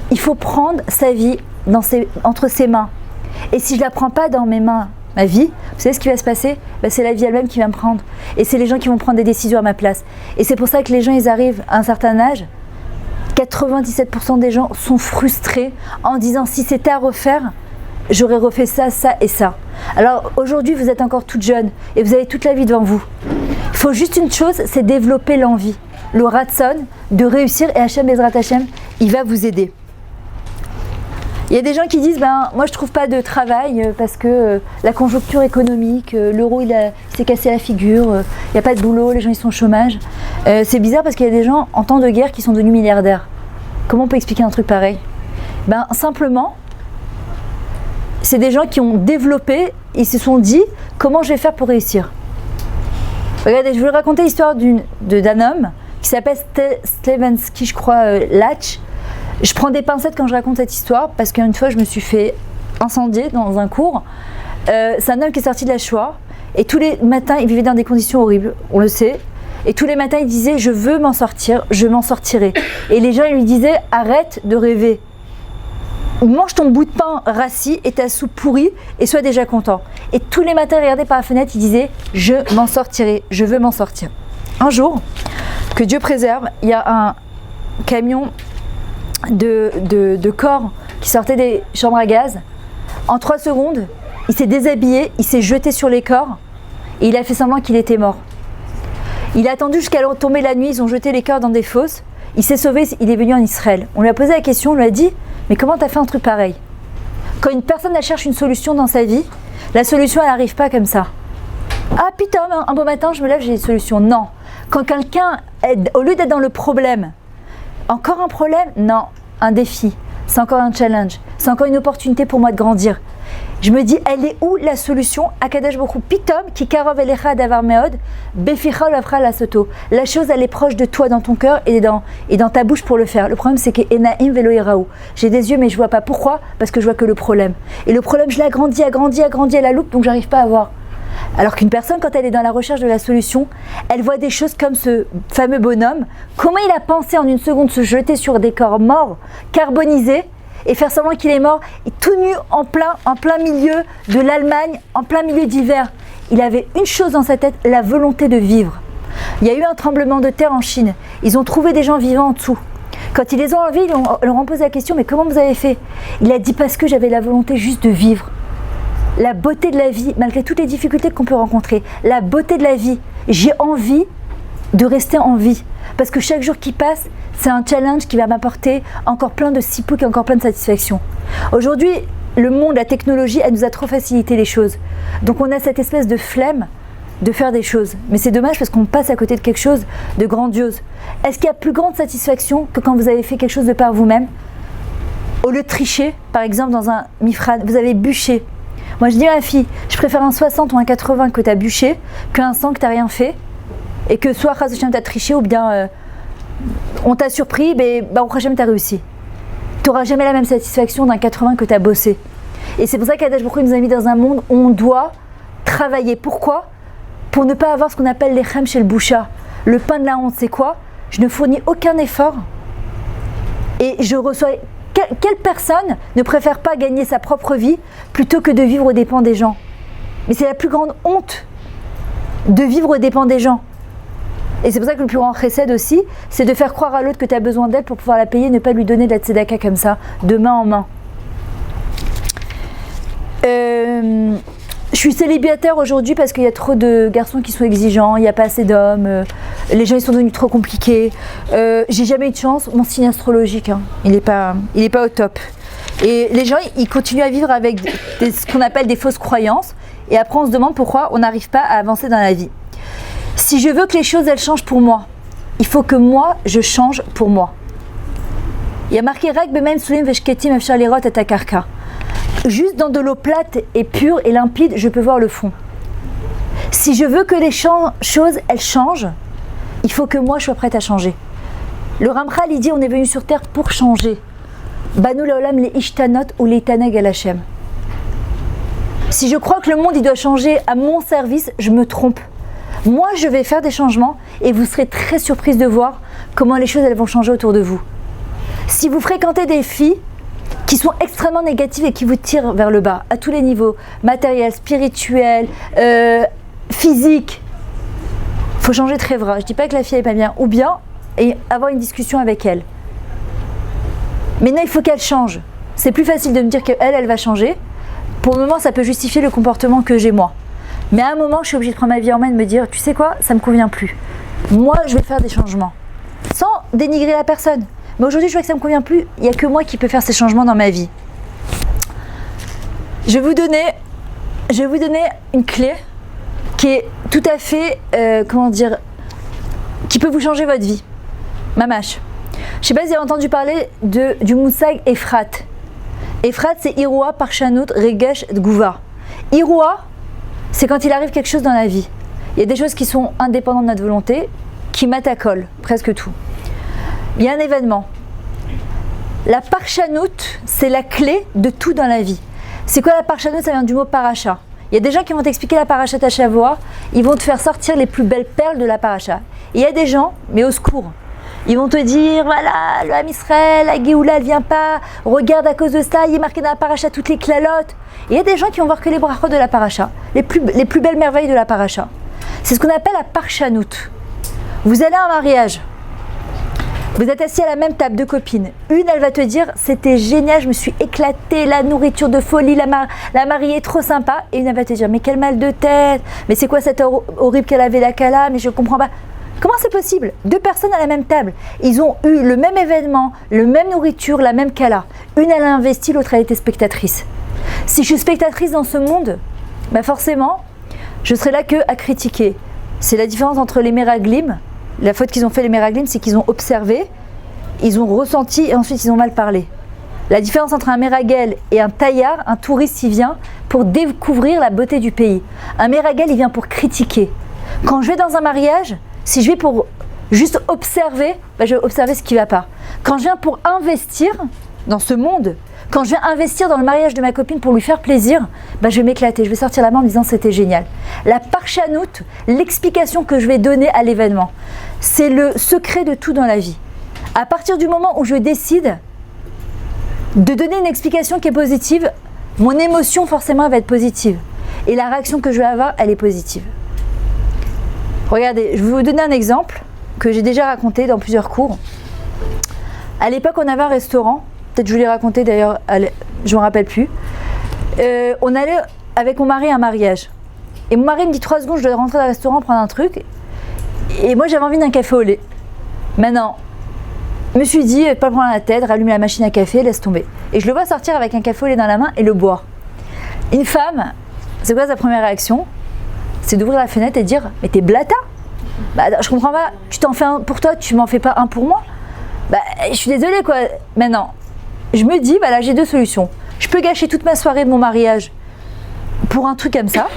il faut prendre sa vie entre ses mains. Et si je ne la prends pas dans mes mains, ma vie, vous savez ce qui va se passer? C'est la vie elle-même qui va me prendre. Et c'est les gens qui vont prendre des décisions à ma place. Et c'est pour ça que les gens, ils arrivent à un certain âge, 97% des gens sont frustrés en disant si c'était à refaire, j'aurais refait ça, ça et ça. Alors aujourd'hui, vous êtes encore toute jeune et vous avez toute la vie devant vous. Il faut juste une chose, c'est développer l'envie, le ratson de réussir et Hachem Bezrat Hachem, il va vous aider. Il y a des gens qui disent moi je trouve pas de travail parce que la conjoncture économique, l'euro il s'est cassé la figure, il n'y a pas de boulot, les gens ils sont au chômage. C'est bizarre parce qu'il y a des gens en temps de guerre qui sont devenus milliardaires. Comment on peut expliquer un truc pareil? Simplement, c'est des gens qui ont développé, ils se sont dit comment je vais faire pour réussir. Regardez, je vais vous raconter l'histoire d'un homme qui s'appelle Slevensky, je crois, Latch. Je prends des pincettes quand je raconte cette histoire parce qu'une fois je me suis fait incendier dans un cours. C'est un homme qui est sorti de la Shoah et tous les matins il vivait dans des conditions horribles, on le sait. Et tous les matins il disait je veux m'en sortir, je m'en sortirai. Et les gens ils lui disaient arrête de rêver. Mange ton bout de pain rassis et ta soupe pourrie et sois déjà content. Et tous les matins il regardait par la fenêtre, il disait je m'en sortirai, je veux m'en sortir. Un jour, que Dieu préserve, il y a un camion de corps qui sortait des chambres à gaz. En 3 secondes, il s'est déshabillé, il s'est jeté sur les corps et il a fait semblant qu'il était mort. Il a attendu jusqu'à tomber la nuit, ils ont jeté les corps dans des fosses. Il s'est sauvé, il est venu en Israël. On lui a posé la question, on lui a dit mais comment t'as fait un truc pareil? Quand une personne elle cherche une solution dans sa vie, la solution elle n'arrive pas comme ça. Ah putain, un beau matin je me lève, j'ai une solution. Non. Quand quelqu'un, au lieu d'être dans le problème, encore un problème? Non, un défi. C'est encore un challenge. C'est encore une opportunité pour moi de grandir. Je me dis, elle est où la solution? Akadosh Baruch Hu pitom ki karov elecha davar meod beficha lafra la soto. La chose, elle est proche de toi, dans ton cœur et dans ta bouche pour le faire. Le problème, c'est que enaim velo iraou. J'ai des yeux, mais je vois pas. Pourquoi? Parce que je vois que le problème. Et le problème, je l'ai agrandi à la loupe, donc j'arrive pas à voir. Alors qu'une personne, quand elle est dans la recherche de la solution, elle voit des choses comme ce fameux bonhomme. Comment il a pensé en une seconde se jeter sur des corps morts, carbonisés, et faire semblant qu'il est mort, et tout nu en plein milieu de l'Allemagne, en plein milieu d'hiver. Il avait une chose dans sa tête, la volonté de vivre. Il y a eu un tremblement de terre en Chine. Ils ont trouvé des gens vivants en dessous. Quand ils les ont enlevés, ils leur ont posé la question, mais comment vous avez fait? Il a dit parce que j'avais la volonté juste de vivre. La beauté de la vie, malgré toutes les difficultés qu'on peut rencontrer, la beauté de la vie, j'ai envie de rester en vie. Parce que chaque jour qui passe, c'est un challenge qui va m'apporter encore plein de sipouk et encore plein de satisfaction. Aujourd'hui, le monde, la technologie, elle nous a trop facilité les choses. Donc on a cette espèce de flemme de faire des choses. Mais c'est dommage parce qu'on passe à côté de quelque chose de grandiose. Est-ce qu'il y a plus grande satisfaction que quand vous avez fait quelque chose de par vous-même? Au lieu de tricher, par exemple dans un mifran, vous avez bûché. Moi je dis à ma fille, je préfère un 60 ou un 80 que tu as bûché qu'un 100 que tu n'as rien fait et que soit Hashem t'a triché ou bien on t'a surpris, mais Hashem t'a réussi. Tu n'auras jamais la même satisfaction d'un 80 que tu as bossé. Et c'est pour ça qu'Adash Baruch Hu nous a mis dans un monde où on doit travailler. Pourquoi? Pour ne pas avoir ce qu'on appelle les chem chez le boucha. Le pain de la honte, c'est quoi? Je ne fournis aucun effort et je reçois. Quelle personne ne préfère pas gagner sa propre vie plutôt que de vivre aux dépens des gens? Mais c'est la plus grande honte de vivre aux dépens des gens. Et c'est pour ça que le plus grand chesed aussi, c'est de faire croire à l'autre que tu as besoin d'aide pour pouvoir la payer, ne pas lui donner de la tzedaka comme ça, de main en main. Je suis célibataire aujourd'hui parce qu'il y a trop de garçons qui sont exigeants, il n'y a pas assez d'hommes, les gens ils sont devenus trop compliqués. J'ai jamais eu de chance, mon signe astrologique, il n'est pas au top. Et les gens ils continuent à vivre avec ce qu'on appelle des fausses croyances et après on se demande pourquoi on n'arrive pas à avancer dans la vie. Si je veux que les choses elles changent pour moi, il faut que moi je change pour moi. Il y a marqué Rek Bemen Sulim Veshketim Efshar Lirot et Takarka. Juste dans de l'eau plate et pure et limpide, je peux voir le fond. Si je veux que les choses elles changent, il faut que moi je sois prête à changer. Le Ramchal il dit on est venu sur terre pour changer. Banu laolam le ishtanot ou le taneg el Hashem. Si je crois que le monde il doit changer à mon service, je me trompe. Moi, je vais faire des changements et vous serez très surprise de voir comment les choses elles vont changer autour de vous. Si vous fréquentez des filles qui sont extrêmement négatives et qui vous tirent vers le bas, à tous les niveaux, matériel, spirituel, physique, il faut changer très vrai. Je ne dis pas que la fille n'est pas bien, ou bien et avoir une discussion avec elle. Maintenant, il faut qu'elle change. C'est plus facile de me dire qu'elle, elle va changer. Pour le moment, ça peut justifier le comportement que j'ai moi. Mais à un moment, je suis obligée de prendre ma vie en main et de me dire, tu sais quoi, ça ne me convient plus. Moi, je vais faire des changements. Sans dénigrer la personne. Mais aujourd'hui, je vois que ça ne me convient plus. Il n'y a que moi qui peux faire ces changements dans ma vie. Je vais vous donner une clé qui est tout à fait, qui peut vous changer votre vie. Mamash. Je ne sais pas si vous avez entendu parler du moussag Efrat. Efrat, c'est Iroua, Parshanout, Regesh, Tgouva. Iroua, c'est quand il arrive quelque chose dans la vie. Il y a des choses qui sont indépendantes de notre volonté, qui m'attaquent, presque tout. Il y a un événement. La Parshanout, c'est la clé de tout dans la vie. C'est quoi la Parshanout? Ça vient du mot paracha. Il y a des gens qui vont t'expliquer la paracha Shavua, ils vont te faire sortir les plus belles perles de la paracha. Et il y a des gens, mais au secours, ils vont te dire, voilà, le Ham Israël, la Géoula, elle vient pas, regarde à cause de ça, il est marqué dans la paracha toutes les clalotes. Et il y a des gens qui vont voir que les brachot de la paracha, les plus belles merveilles de la paracha. C'est ce qu'on appelle la Parshanout. Vous allez à un mariage, vous êtes assis à la même table, deux copines. Une, elle va te dire, c'était génial, je me suis éclatée, la nourriture de folie, la mariée est trop sympa. Et une, elle va te dire, mais quel mal de tête, mais c'est quoi cette horrible qu'elle avait la Kala, mais je comprends pas. Comment c'est possible? Deux personnes à la même table, ils ont eu le même événement, le même nourriture, la même Kala. Une, elle a investi, l'autre, elle était spectatrice. Si je suis spectatrice dans ce monde, bah forcément, je serai là que à critiquer. C'est la différence entre les Meraglim. La faute qu'ils ont fait les Meraglim, c'est qu'ils ont observé, ils ont ressenti et ensuite ils ont mal parlé. La différence entre un Meragel et un taillard, un touriste, il vient pour découvrir la beauté du pays. Un Meragel, il vient pour critiquer. Quand je vais dans un mariage, si je vais pour juste observer, bah je vais observer ce qui ne va pas. Quand je viens pour investir dans ce monde, quand je viens investir dans le mariage de ma copine pour lui faire plaisir, bah je vais m'éclater, je vais sortir la main en me disant c'était génial. La parchanout, l'explication que je vais donner à l'événement, c'est le secret de tout dans la vie. À partir du moment où je décide de donner une explication qui est positive, mon émotion forcément va être positive. Et la réaction que je vais avoir, elle est positive. Regardez, je vais vous donner un exemple que j'ai déjà raconté dans plusieurs cours. À l'époque, on avait un restaurant, peut-être je vous l'ai raconté d'ailleurs, je ne me rappelle plus. On allait avec mon mari à un mariage. Et mon mari me dit 3 secondes, je dois rentrer dans le restaurant, prendre un truc. Et moi, j'avais envie d'un café au lait. Maintenant, je me suis dit, pas le prendre la tête, rallumer la machine à café, laisse tomber. Et je le vois sortir avec un café au lait dans la main et le boire. Une femme, c'est quoi sa première réaction? C'est d'ouvrir la fenêtre et de dire, mais t'es blata? Bah, je comprends pas, tu t'en fais un pour toi, tu m'en fais pas un pour moi? Bah, je suis désolée quoi. Maintenant, je me dis, bah là j'ai 2 solutions. Je peux gâcher toute ma soirée de mon mariage pour un truc comme ça,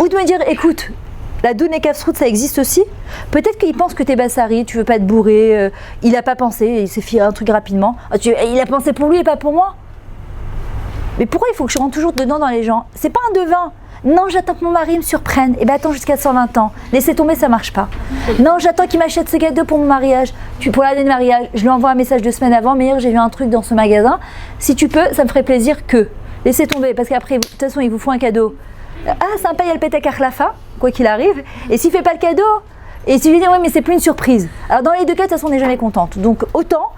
ou de me dire, écoute, la doune et kafsrout, ça existe aussi. Peut-être qu'il pense que t'es bassari, tu veux pas te bourrer, il a pas pensé, il s'est fait un truc rapidement. Il a pensé pour lui et pas pour moi. Mais pourquoi il faut que je rentre toujours dedans dans les gens? C'est pas un devin. Non, j'attends que mon mari me surprenne. Eh bien, attends jusqu'à 120 ans. Laissez tomber, ça marche pas. Non, j'attends qu'il m'achète ce cadeau pour mon mariage. Pour l'année de mariage, je lui envoie un message 2 semaines avant. Mais hier, j'ai vu un truc dans ce magasin. Si tu peux, ça me ferait plaisir que. Laissez tomber, parce qu'après, de toute façon, ils vous font un cadeau. Ah, sympa, il y a le pétek akhlafa, quoi qu'il arrive. Et s'il fait pas le cadeau, et s'il lui dit, oui, mais c'est plus une surprise. Alors, dans les 2 cas, de toute façon, on n'est jamais contente. Donc, autant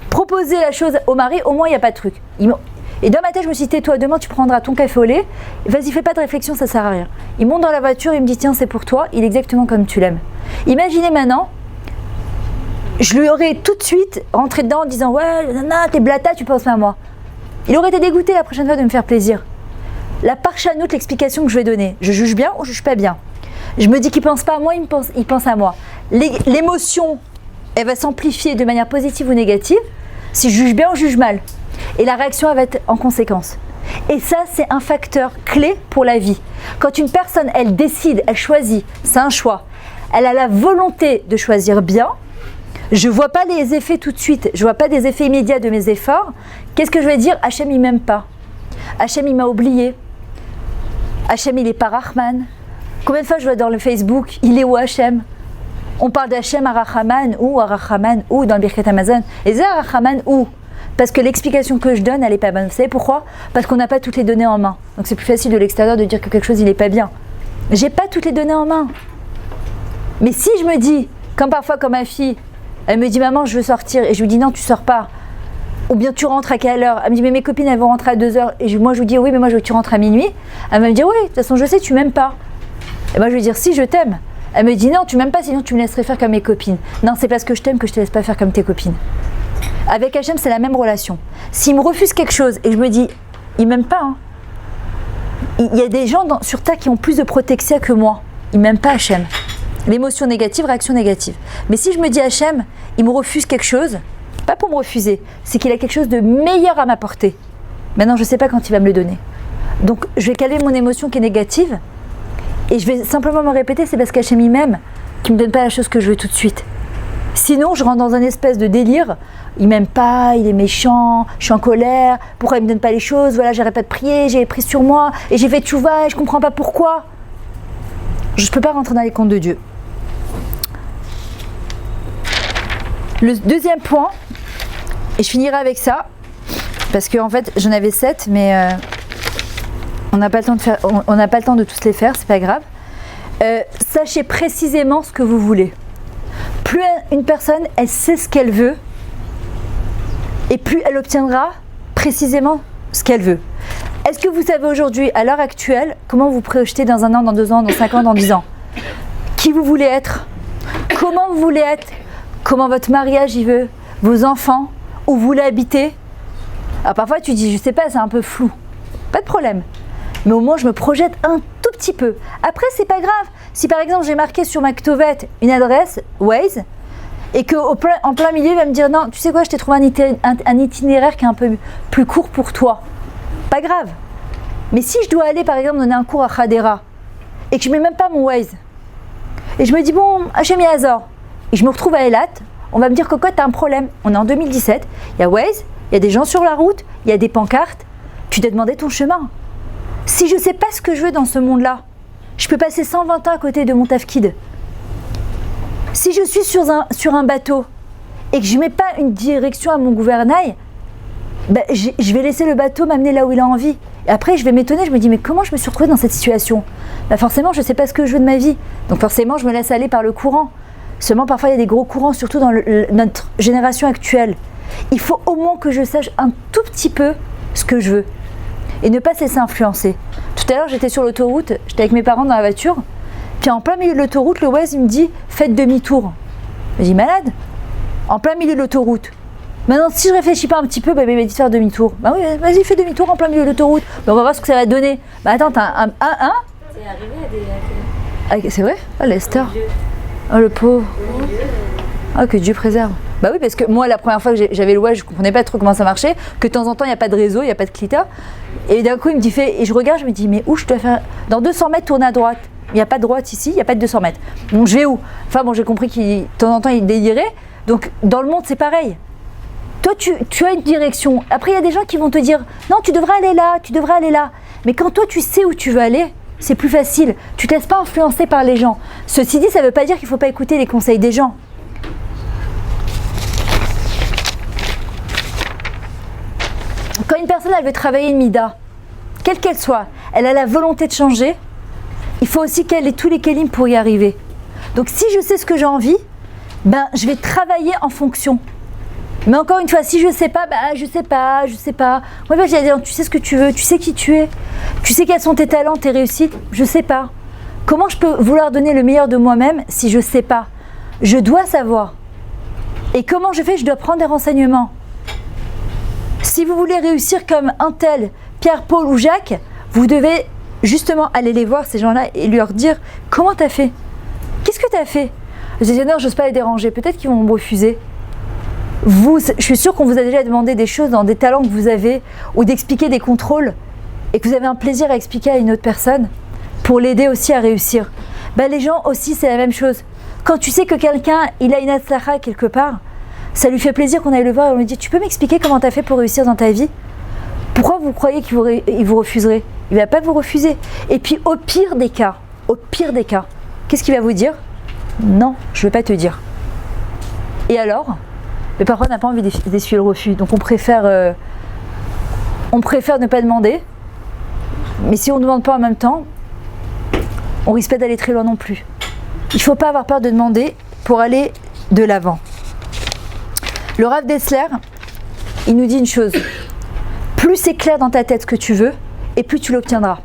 proposer la chose au mari, au moins, il n'y a pas de truc. Et dans ma tête, je me suis dit, tais-toi, demain tu prendras ton café au lait, vas-y, fais pas de réflexion, ça sert à rien. Il monte dans la voiture, il me dit, tiens, c'est pour toi, il est exactement comme tu l'aimes. Imaginez maintenant, je lui aurais tout de suite rentré dedans en disant, ouais, nana, t'es blata, tu penses pas à moi. Il aurait été dégoûté la prochaine fois de me faire plaisir. La parchanout, l'explication que je vais donner, je juge bien ou je juge pas bien. Je me dis qu'il pense pas à moi, il pense à moi. L'émotion, elle va s'amplifier de manière positive ou négative, si je juge bien ou je juge mal. Et la réaction elle va être en conséquence. Et ça, c'est un facteur clé pour la vie. Quand une personne, elle décide, elle choisit, c'est un choix, elle a la volonté de choisir bien, je ne vois pas les effets tout de suite, je ne vois pas des effets immédiats de mes efforts, qu'est-ce que je vais dire? Hachem, il m'aime pas. Hachem, il m'a oublié. Hachem, il est pas Rahman. Combien de fois je vois dans le Facebook, il est où Hachem? On parle d'Hachem Arachaman ou dans le Birkat Amazon. Et c'est Arachaman ou parce que l'explication que je donne, elle n'est pas bonne. Vous savez pourquoi? Parce qu'on n'a pas toutes les données en main. Donc c'est plus facile de l'extérieur de dire que quelque chose, il n'est pas bien. J'ai pas toutes les données en main. Mais si je me dis, comme parfois comme ma fille, elle me dit maman je veux sortir et je lui dis non tu sors pas. Ou bien tu rentres à quelle heure? Elle me dit mais mes copines elles vont rentrer à 2h. Et moi je lui dis oui mais moi je veux que tu rentres à minuit. Elle va me dire oui de toute façon je sais tu m'aimes pas. Et moi je lui dis si je t'aime. Elle me dit non tu m'aimes pas sinon tu me laisserais faire comme mes copines. Non c'est parce que je t'aime que je te laisse pas faire comme tes copines. Avec Hachem c'est la même relation. S'il me refuse quelque chose et je me dis il m'aime pas hein. Il y a des gens sur Terre qui ont plus de protection que moi. Ils m'aiment pas Hachem. L'émotion négative, réaction négative. Mais si je me dis Hachem, il me refuse quelque chose, pas pour me refuser, c'est qu'il a quelque chose de meilleur à m'apporter. Maintenant, je ne sais pas quand il va me le donner. Donc, je vais calmer mon émotion qui est négative et je vais simplement me répéter, c'est parce qu'Hachem il m'aime qu'il ne me donne pas la chose que je veux tout de suite. Sinon, je rentre dans un espèce de délire. Il m'aime pas, il est méchant, je suis en colère, pourquoi il me donne pas les choses, voilà, j'arrête pas de prier, j'ai pris sur moi et j'ai fait tchouva et je comprends pas pourquoi. Je peux pas rentrer dans les comptes de Dieu. Le deuxième point, et je finirai avec ça, parce qu'en fait j'en avais 7, mais on n'a pas le temps de faire, on n'a pas le temps de tous les faire, c'est pas grave. Sachez précisément ce que vous voulez. Plus une personne, elle sait ce qu'elle veut, et plus elle obtiendra précisément ce qu'elle veut. Est-ce que vous savez aujourd'hui, à l'heure actuelle, comment vous projetez dans 1 an, dans 2 ans, dans 5 ans, dans 10 ans? Qui vous voulez être? Comment vous voulez être? Comment votre mariage y veut? Vos enfants? Où vous voulez habiter? Alors parfois tu dis, je sais pas, c'est un peu flou. Pas de problème. Mais au moins je me projette un tout petit peu. Après c'est pas grave. Si par exemple j'ai marqué sur ma Ktovet une adresse, Waze, et qu'en plein milieu il va me dire, non, tu sais quoi, je t'ai trouvé un itinéraire qui est un peu plus court pour toi. Pas grave. Mais si je dois aller par exemple donner un cours à Khadera, et que je mets même pas mon Waze, et je me dis, bon, Hachem Yazor, et je me retrouve à Eilat, on va me dire, Coco, t'as un problème. On est en 2017, il y a Waze, il y a des gens sur la route, il y a des pancartes, tu dois demander ton chemin. Si je ne sais pas ce que je veux dans ce monde-là, je peux passer 120 ans à côté de mon tafkid. Si je suis sur un bateau et que je ne mets pas une direction à mon gouvernail, ben, je vais laisser le bateau m'amener là où il a envie. Et après, je vais m'étonner, je me dis, mais comment je me suis retrouvée dans cette situation? Ben, forcément, je ne sais pas ce que je veux de ma vie. Donc forcément, je me laisse aller par le courant. Seulement, parfois, il y a des gros courants, surtout dans notre génération actuelle. Il faut au moins que je sache un tout petit peu ce que je veux et ne pas se laisser influencer. Tout à l'heure, j'étais sur l'autoroute, j'étais avec mes parents dans la voiture, puis en plein milieu de l'autoroute, le Waze, il me dit « Faites demi-tour ». Je dis « Malade ?» En plein milieu de l'autoroute. Maintenant, si je réfléchis pas un petit peu, bah, il m'a dit de faire demi-tour. Bah oui, vas-y, fais demi-tour en plein milieu de l'autoroute. Bah, on va voir ce que ça va donner. Bah attends, t'as un C'est arrivé à des... Ah, c'est vrai? Ah, Lester. Oh, le pauvre. Ah, que Dieu préserve. Bah oui, parce que moi, la première fois que j'avais le Waze, je comprenais pas trop comment ça marchait, que de temps en temps, il n'y a pas de réseau, il n'y a pas de clita. Et d'un coup, il me dit, et je regarde, je me dis, mais où je dois faire? Dans 200 mètres, tourne à droite. Il n'y a pas de droite ici, il n'y a pas de 200 mètres. Donc, je vais où? Enfin, bon, j'ai compris qu'il, de temps en temps, il délirait. Donc, dans le monde, c'est pareil. Toi, tu as une direction. Après, il y a des gens qui vont te dire, non, tu devrais aller là, tu devrais aller là. Mais quand toi, tu sais où tu veux aller, c'est plus facile. Tu ne te laisses pas influencer par les gens. Ceci dit, ça ne veut pas dire qu'il ne faut pas écouter les conseils des gens. Quand une personne elle veut travailler une mida, quelle qu'elle soit, elle a la volonté de changer, il faut aussi qu'elle ait tous les kelim pour y arriver. Donc si je sais ce que j'ai envie, ben, je vais travailler en fonction. Mais encore une fois, si je ne sais pas, ben, je sais pas. Moi, ben, j'ai dit, tu sais ce que tu veux, tu sais qui tu es, tu sais quels sont tes talents, tes réussites, je ne sais pas. Comment je peux vouloir donner le meilleur de moi-même si je ne sais pas? Je dois savoir. Et comment je fais? Je dois prendre des renseignements. Si vous voulez réussir comme un tel, Pierre, Paul ou Jacques, vous devez justement aller les voir, ces gens-là, et leur dire comment tu as fait? Qu'est-ce que tu as fait? Je dis non, j'ose pas les déranger, peut-être qu'ils vont me refuser. Je suis sûre qu'on vous a déjà demandé des choses dans des talents que vous avez, ou d'expliquer des contrôles, et que vous avez un plaisir à expliquer à une autre personne, pour l'aider aussi à réussir. Ben, les gens aussi, c'est la même chose. Quand tu sais que quelqu'un, il a une atzlacha quelque part, ça lui fait plaisir qu'on aille le voir et on lui dit, tu peux m'expliquer comment tu as fait pour réussir dans ta vie? Pourquoi vous croyez qu'il vous refuserait? Il ne va pas vous refuser. Et puis au pire des cas, au pire des cas, qu'est-ce qu'il va vous dire? Non, je ne veux pas te dire. Et alors? Mais parfois on n'a pas envie d'essuyer le refus, donc on préfère ne pas demander, mais si on ne demande pas en même temps, on risque pas d'aller très loin non plus. Il ne faut pas avoir peur de demander pour aller de l'avant. Le Rav Dessler, il nous dit une chose, plus c'est clair dans ta tête ce que tu veux, et plus tu l'obtiendras.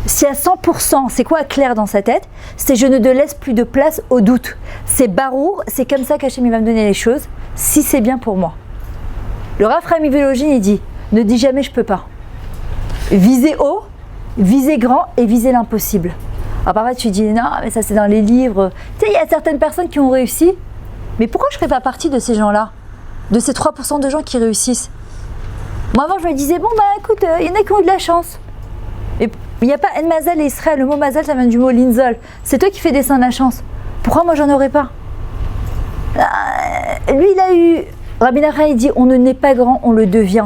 Si à 100%, c'est quoi clair dans sa tête? C'est je ne te laisse plus de place au doute. C'est barour, c'est comme ça qu'Hachem va me donner les choses, si c'est bien pour moi. Le Rav Chaim Volojin, il dit, ne dis jamais je peux pas. Visez haut, visez grand et visez l'impossible. Alors parfois tu dis, non mais ça c'est dans les livres. Tu sais, il y a certaines personnes qui ont réussi, mais pourquoi je ne fais pas partie de ces gens-là? De ces 3% de gens qui réussissent? Moi avant je me disais, bon bah écoute, il y en a qui ont eu de la chance. Et il n'y a pas En Mazal et Israël. Le mot Mazal, ça vient du mot Linzol. C'est toi qui fais descendre la chance. Pourquoi moi j'en aurais pas? Lui il a eu. Rabbi Nachman il dit on ne naît pas grand, on le devient.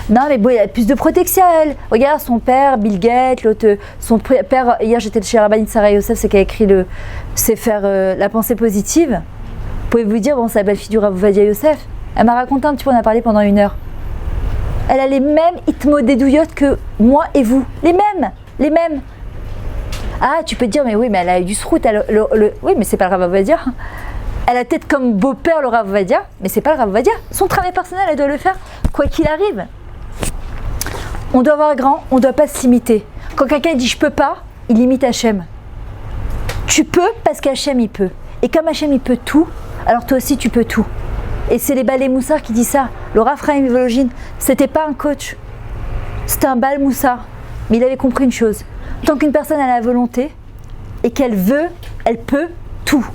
Non mais bon, il a plus de protection à elle. Regarde son père, Bill Gates, l'autre, son père. Hier j'étais chez Rabbanit Sarah Yosef, c'est qui a écrit c'est faire la pensée positive. Vous pouvez vous dire bon, c'est la belle fille du Rav Ovadia Yosef. Elle m'a raconté un petit peu, on a parlé pendant 1 heure. Elle a les mêmes itmodedouyotes que moi et vous. Les mêmes. Ah, tu peux te dire, mais oui, mais elle a eu du srout. Oui, mais c'est pas le Rav Ovadia. Elle a peut-être comme beau-père le Rav Ovadia, mais c'est pas le Rav Ovadia. Son travail personnel, elle doit le faire, quoi qu'il arrive. On doit avoir grand, on ne doit pas se limiter. Quand quelqu'un dit je peux pas, il limite Hachem. Tu peux parce qu'Hachem il peut. Et comme Hachem il peut tout, alors toi aussi tu peux tout. Et c'est les Balé Moussar qui disent ça. Le Rav Chaim Volojin, c'était pas un coach, c'était un Bal Moussar. Mais il avait compris une chose. Tant qu'une personne a la volonté et qu'elle veut, elle peut tout.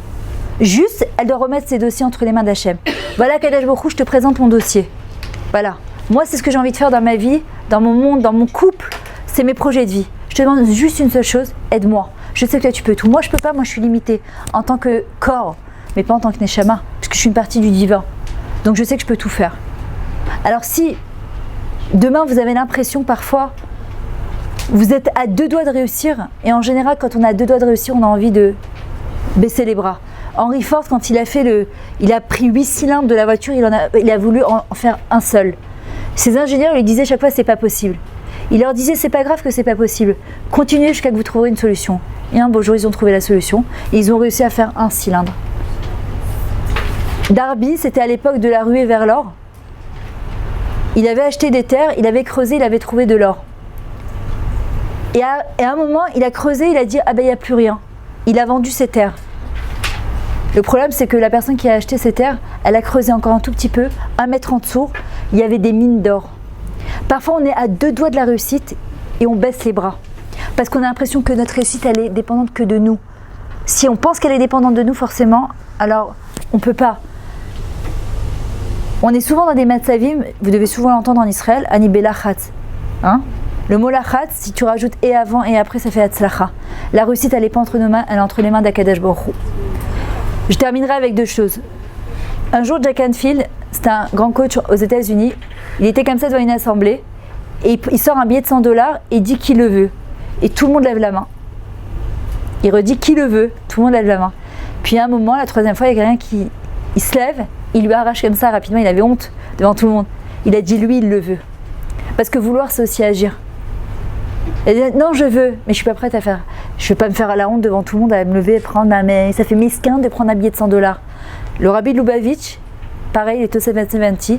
Juste, elle doit remettre ses dossiers entre les mains d'Hachem. Voilà, Kadosh Baruch Hu, je te présente mon dossier. Voilà. Moi, c'est ce que j'ai envie de faire dans ma vie, dans mon monde, dans mon couple. C'est mes projets de vie. Je te demande juste une seule chose, aide-moi. Je sais que toi, tu peux tout. Moi, je peux pas. Moi, je suis limitée en tant que corps, mais pas en tant que Neshama, parce que je suis une partie du divin. Donc, je sais que je peux tout faire. Alors, si demain, vous avez l'impression parfois, vous êtes à 2 doigts de réussir, et en général, quand on a 2 doigts de réussir, on a envie de baisser les bras. Henry Ford, quand il a pris 8 cylindres de la voiture, il a voulu en faire un seul. Ses ingénieurs lui disaient chaque fois c'est pas possible. Il leur disait c'est pas grave que c'est pas possible. Continuez jusqu'à que vous trouverez une solution. Et un beau jour ils ont trouvé la solution et ils ont réussi à faire un cylindre. Darby, c'était à l'époque de la ruée vers l'or. Il avait acheté des terres, il avait creusé, il avait trouvé de l'or. Et à un moment, il a creusé, il a dit ah ben il n'y a plus rien. Il a vendu ses terres. Le problème, c'est que la personne qui a acheté ces terres, elle a creusé encore un tout petit peu, 1 mètre en dessous, il y avait des mines d'or. Parfois, on est à 2 doigts de la réussite et on baisse les bras. Parce qu'on a l'impression que notre réussite, elle est dépendante que de nous. Si on pense qu'elle est dépendante de nous, forcément, alors on ne peut pas. On est souvent dans des matzavim, vous devez souvent l'entendre en Israël, ani belachat. Hein? Le mot lachat, si tu rajoutes et avant et après, ça fait hatzlacha. La réussite, elle n'est pas entre nos mains, elle est entre les mains d'Akadosh Baruch Hu. Je terminerai avec 2 choses. Un jour, Jack Canfield, c'est un grand coach aux États-Unis, il était comme ça devant une assemblée et il sort un billet de $100 et dit qui le veut. Et tout le monde lève la main. Il redit qui le veut, tout le monde lève la main. Puis à un moment, la 3e fois, il y a quelqu'un qui se lève, il lui arrache comme ça rapidement, il avait honte devant tout le monde. Il a dit lui, il le veut. Parce que vouloir, c'est aussi agir. Elle dit non, je veux, mais je suis pas prête à faire. Je vais pas me faire à la honte devant tout le monde à me lever et prendre. Mais ça fait mesquin de prendre un billet de $100. Le Rabbi Lubavitch, pareil, il est au 70.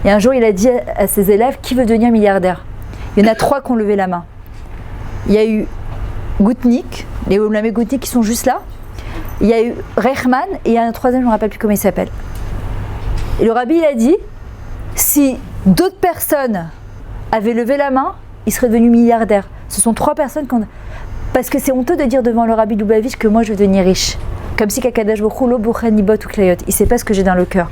Et un jour, il a dit à ses élèves qui veut devenir milliardaire. Il y en a 3 qui ont levé la main. Il y a eu Goutnik, les Olamé Goutnik qui sont juste là. Il y a eu Reichman et il y a un 3e, je ne me rappelle plus comment il s'appelle. Et le Rabbi, il a dit si d'autres personnes avaient levé la main, ils seraient devenus milliardaires. Ce sont 3 personnes qu'on. Parce que c'est honteux de dire devant le Rabbi Lubavitch que moi je veux devenir riche. Comme si Kakadosh Baruch Hu lo bochen ni bot ou klayot. Il ne sait pas ce que j'ai dans le cœur.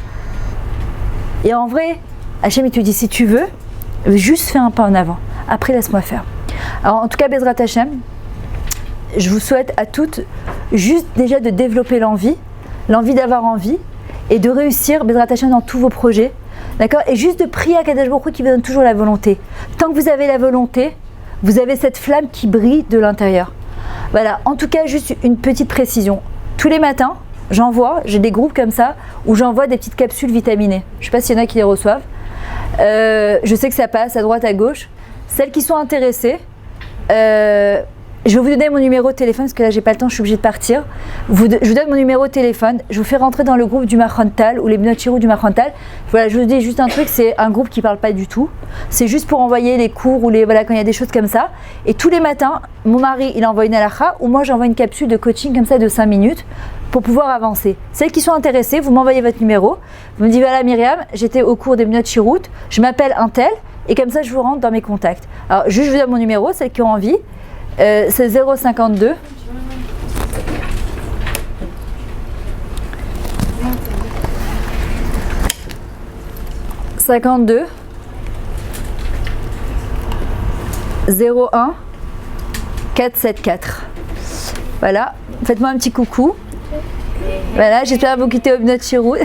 Et en vrai, Hachem il te dit si tu veux, juste fais un pas en avant. Après laisse-moi faire. Alors en tout cas, Bezrat Hachem, je vous souhaite à toutes juste déjà de développer l'envie d'avoir envie et de réussir Bezrat Hachem dans tous vos projets. D'accord? Et juste de prier à Kakadosh Baruch Hu qui vous donne toujours la volonté. Tant que vous avez la volonté, vous avez cette flamme qui brille de l'intérieur. Voilà, en tout cas, juste une petite précision. Tous les matins, j'ai des groupes comme ça, où j'envoie des petites capsules vitaminées. Je ne sais pas s'il y en a qui les reçoivent. Je sais que ça passe à droite, à gauche. Celles qui sont intéressées, je vais vous donner mon numéro de téléphone, parce que là, j'ai pas le temps, je suis obligée de partir. Je vous donne mon numéro de téléphone, je vous fais rentrer dans le groupe du Mahrantal, ou les Bnot Chirut du Mahrantal. Voilà, je vous dis juste un truc, c'est un groupe qui parle pas du tout. C'est juste pour envoyer les cours, ou voilà, quand il y a des choses comme ça. Et tous les matins, mon mari, il envoie une halakha, ou moi, j'envoie une capsule de coaching comme ça de 5 minutes, pour pouvoir avancer. Celles qui sont intéressées, vous m'envoyez votre numéro. Vous me dites, voilà Myriam, j'étais au cours des Bnot Chirut, je m'appelle un tel, et comme ça, je vous rentre dans mes contacts. Alors, juste, je vous donne mon numéro, celles qui ont envie. C'est 052 52 01 474. Voilà, faites-moi un petit coucou. Voilà, j'espère vous quitter au Bnot Chirut.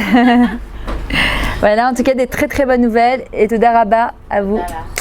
Voilà, en tout cas des très très bonnes nouvelles et tout d'araba à vous. Voilà.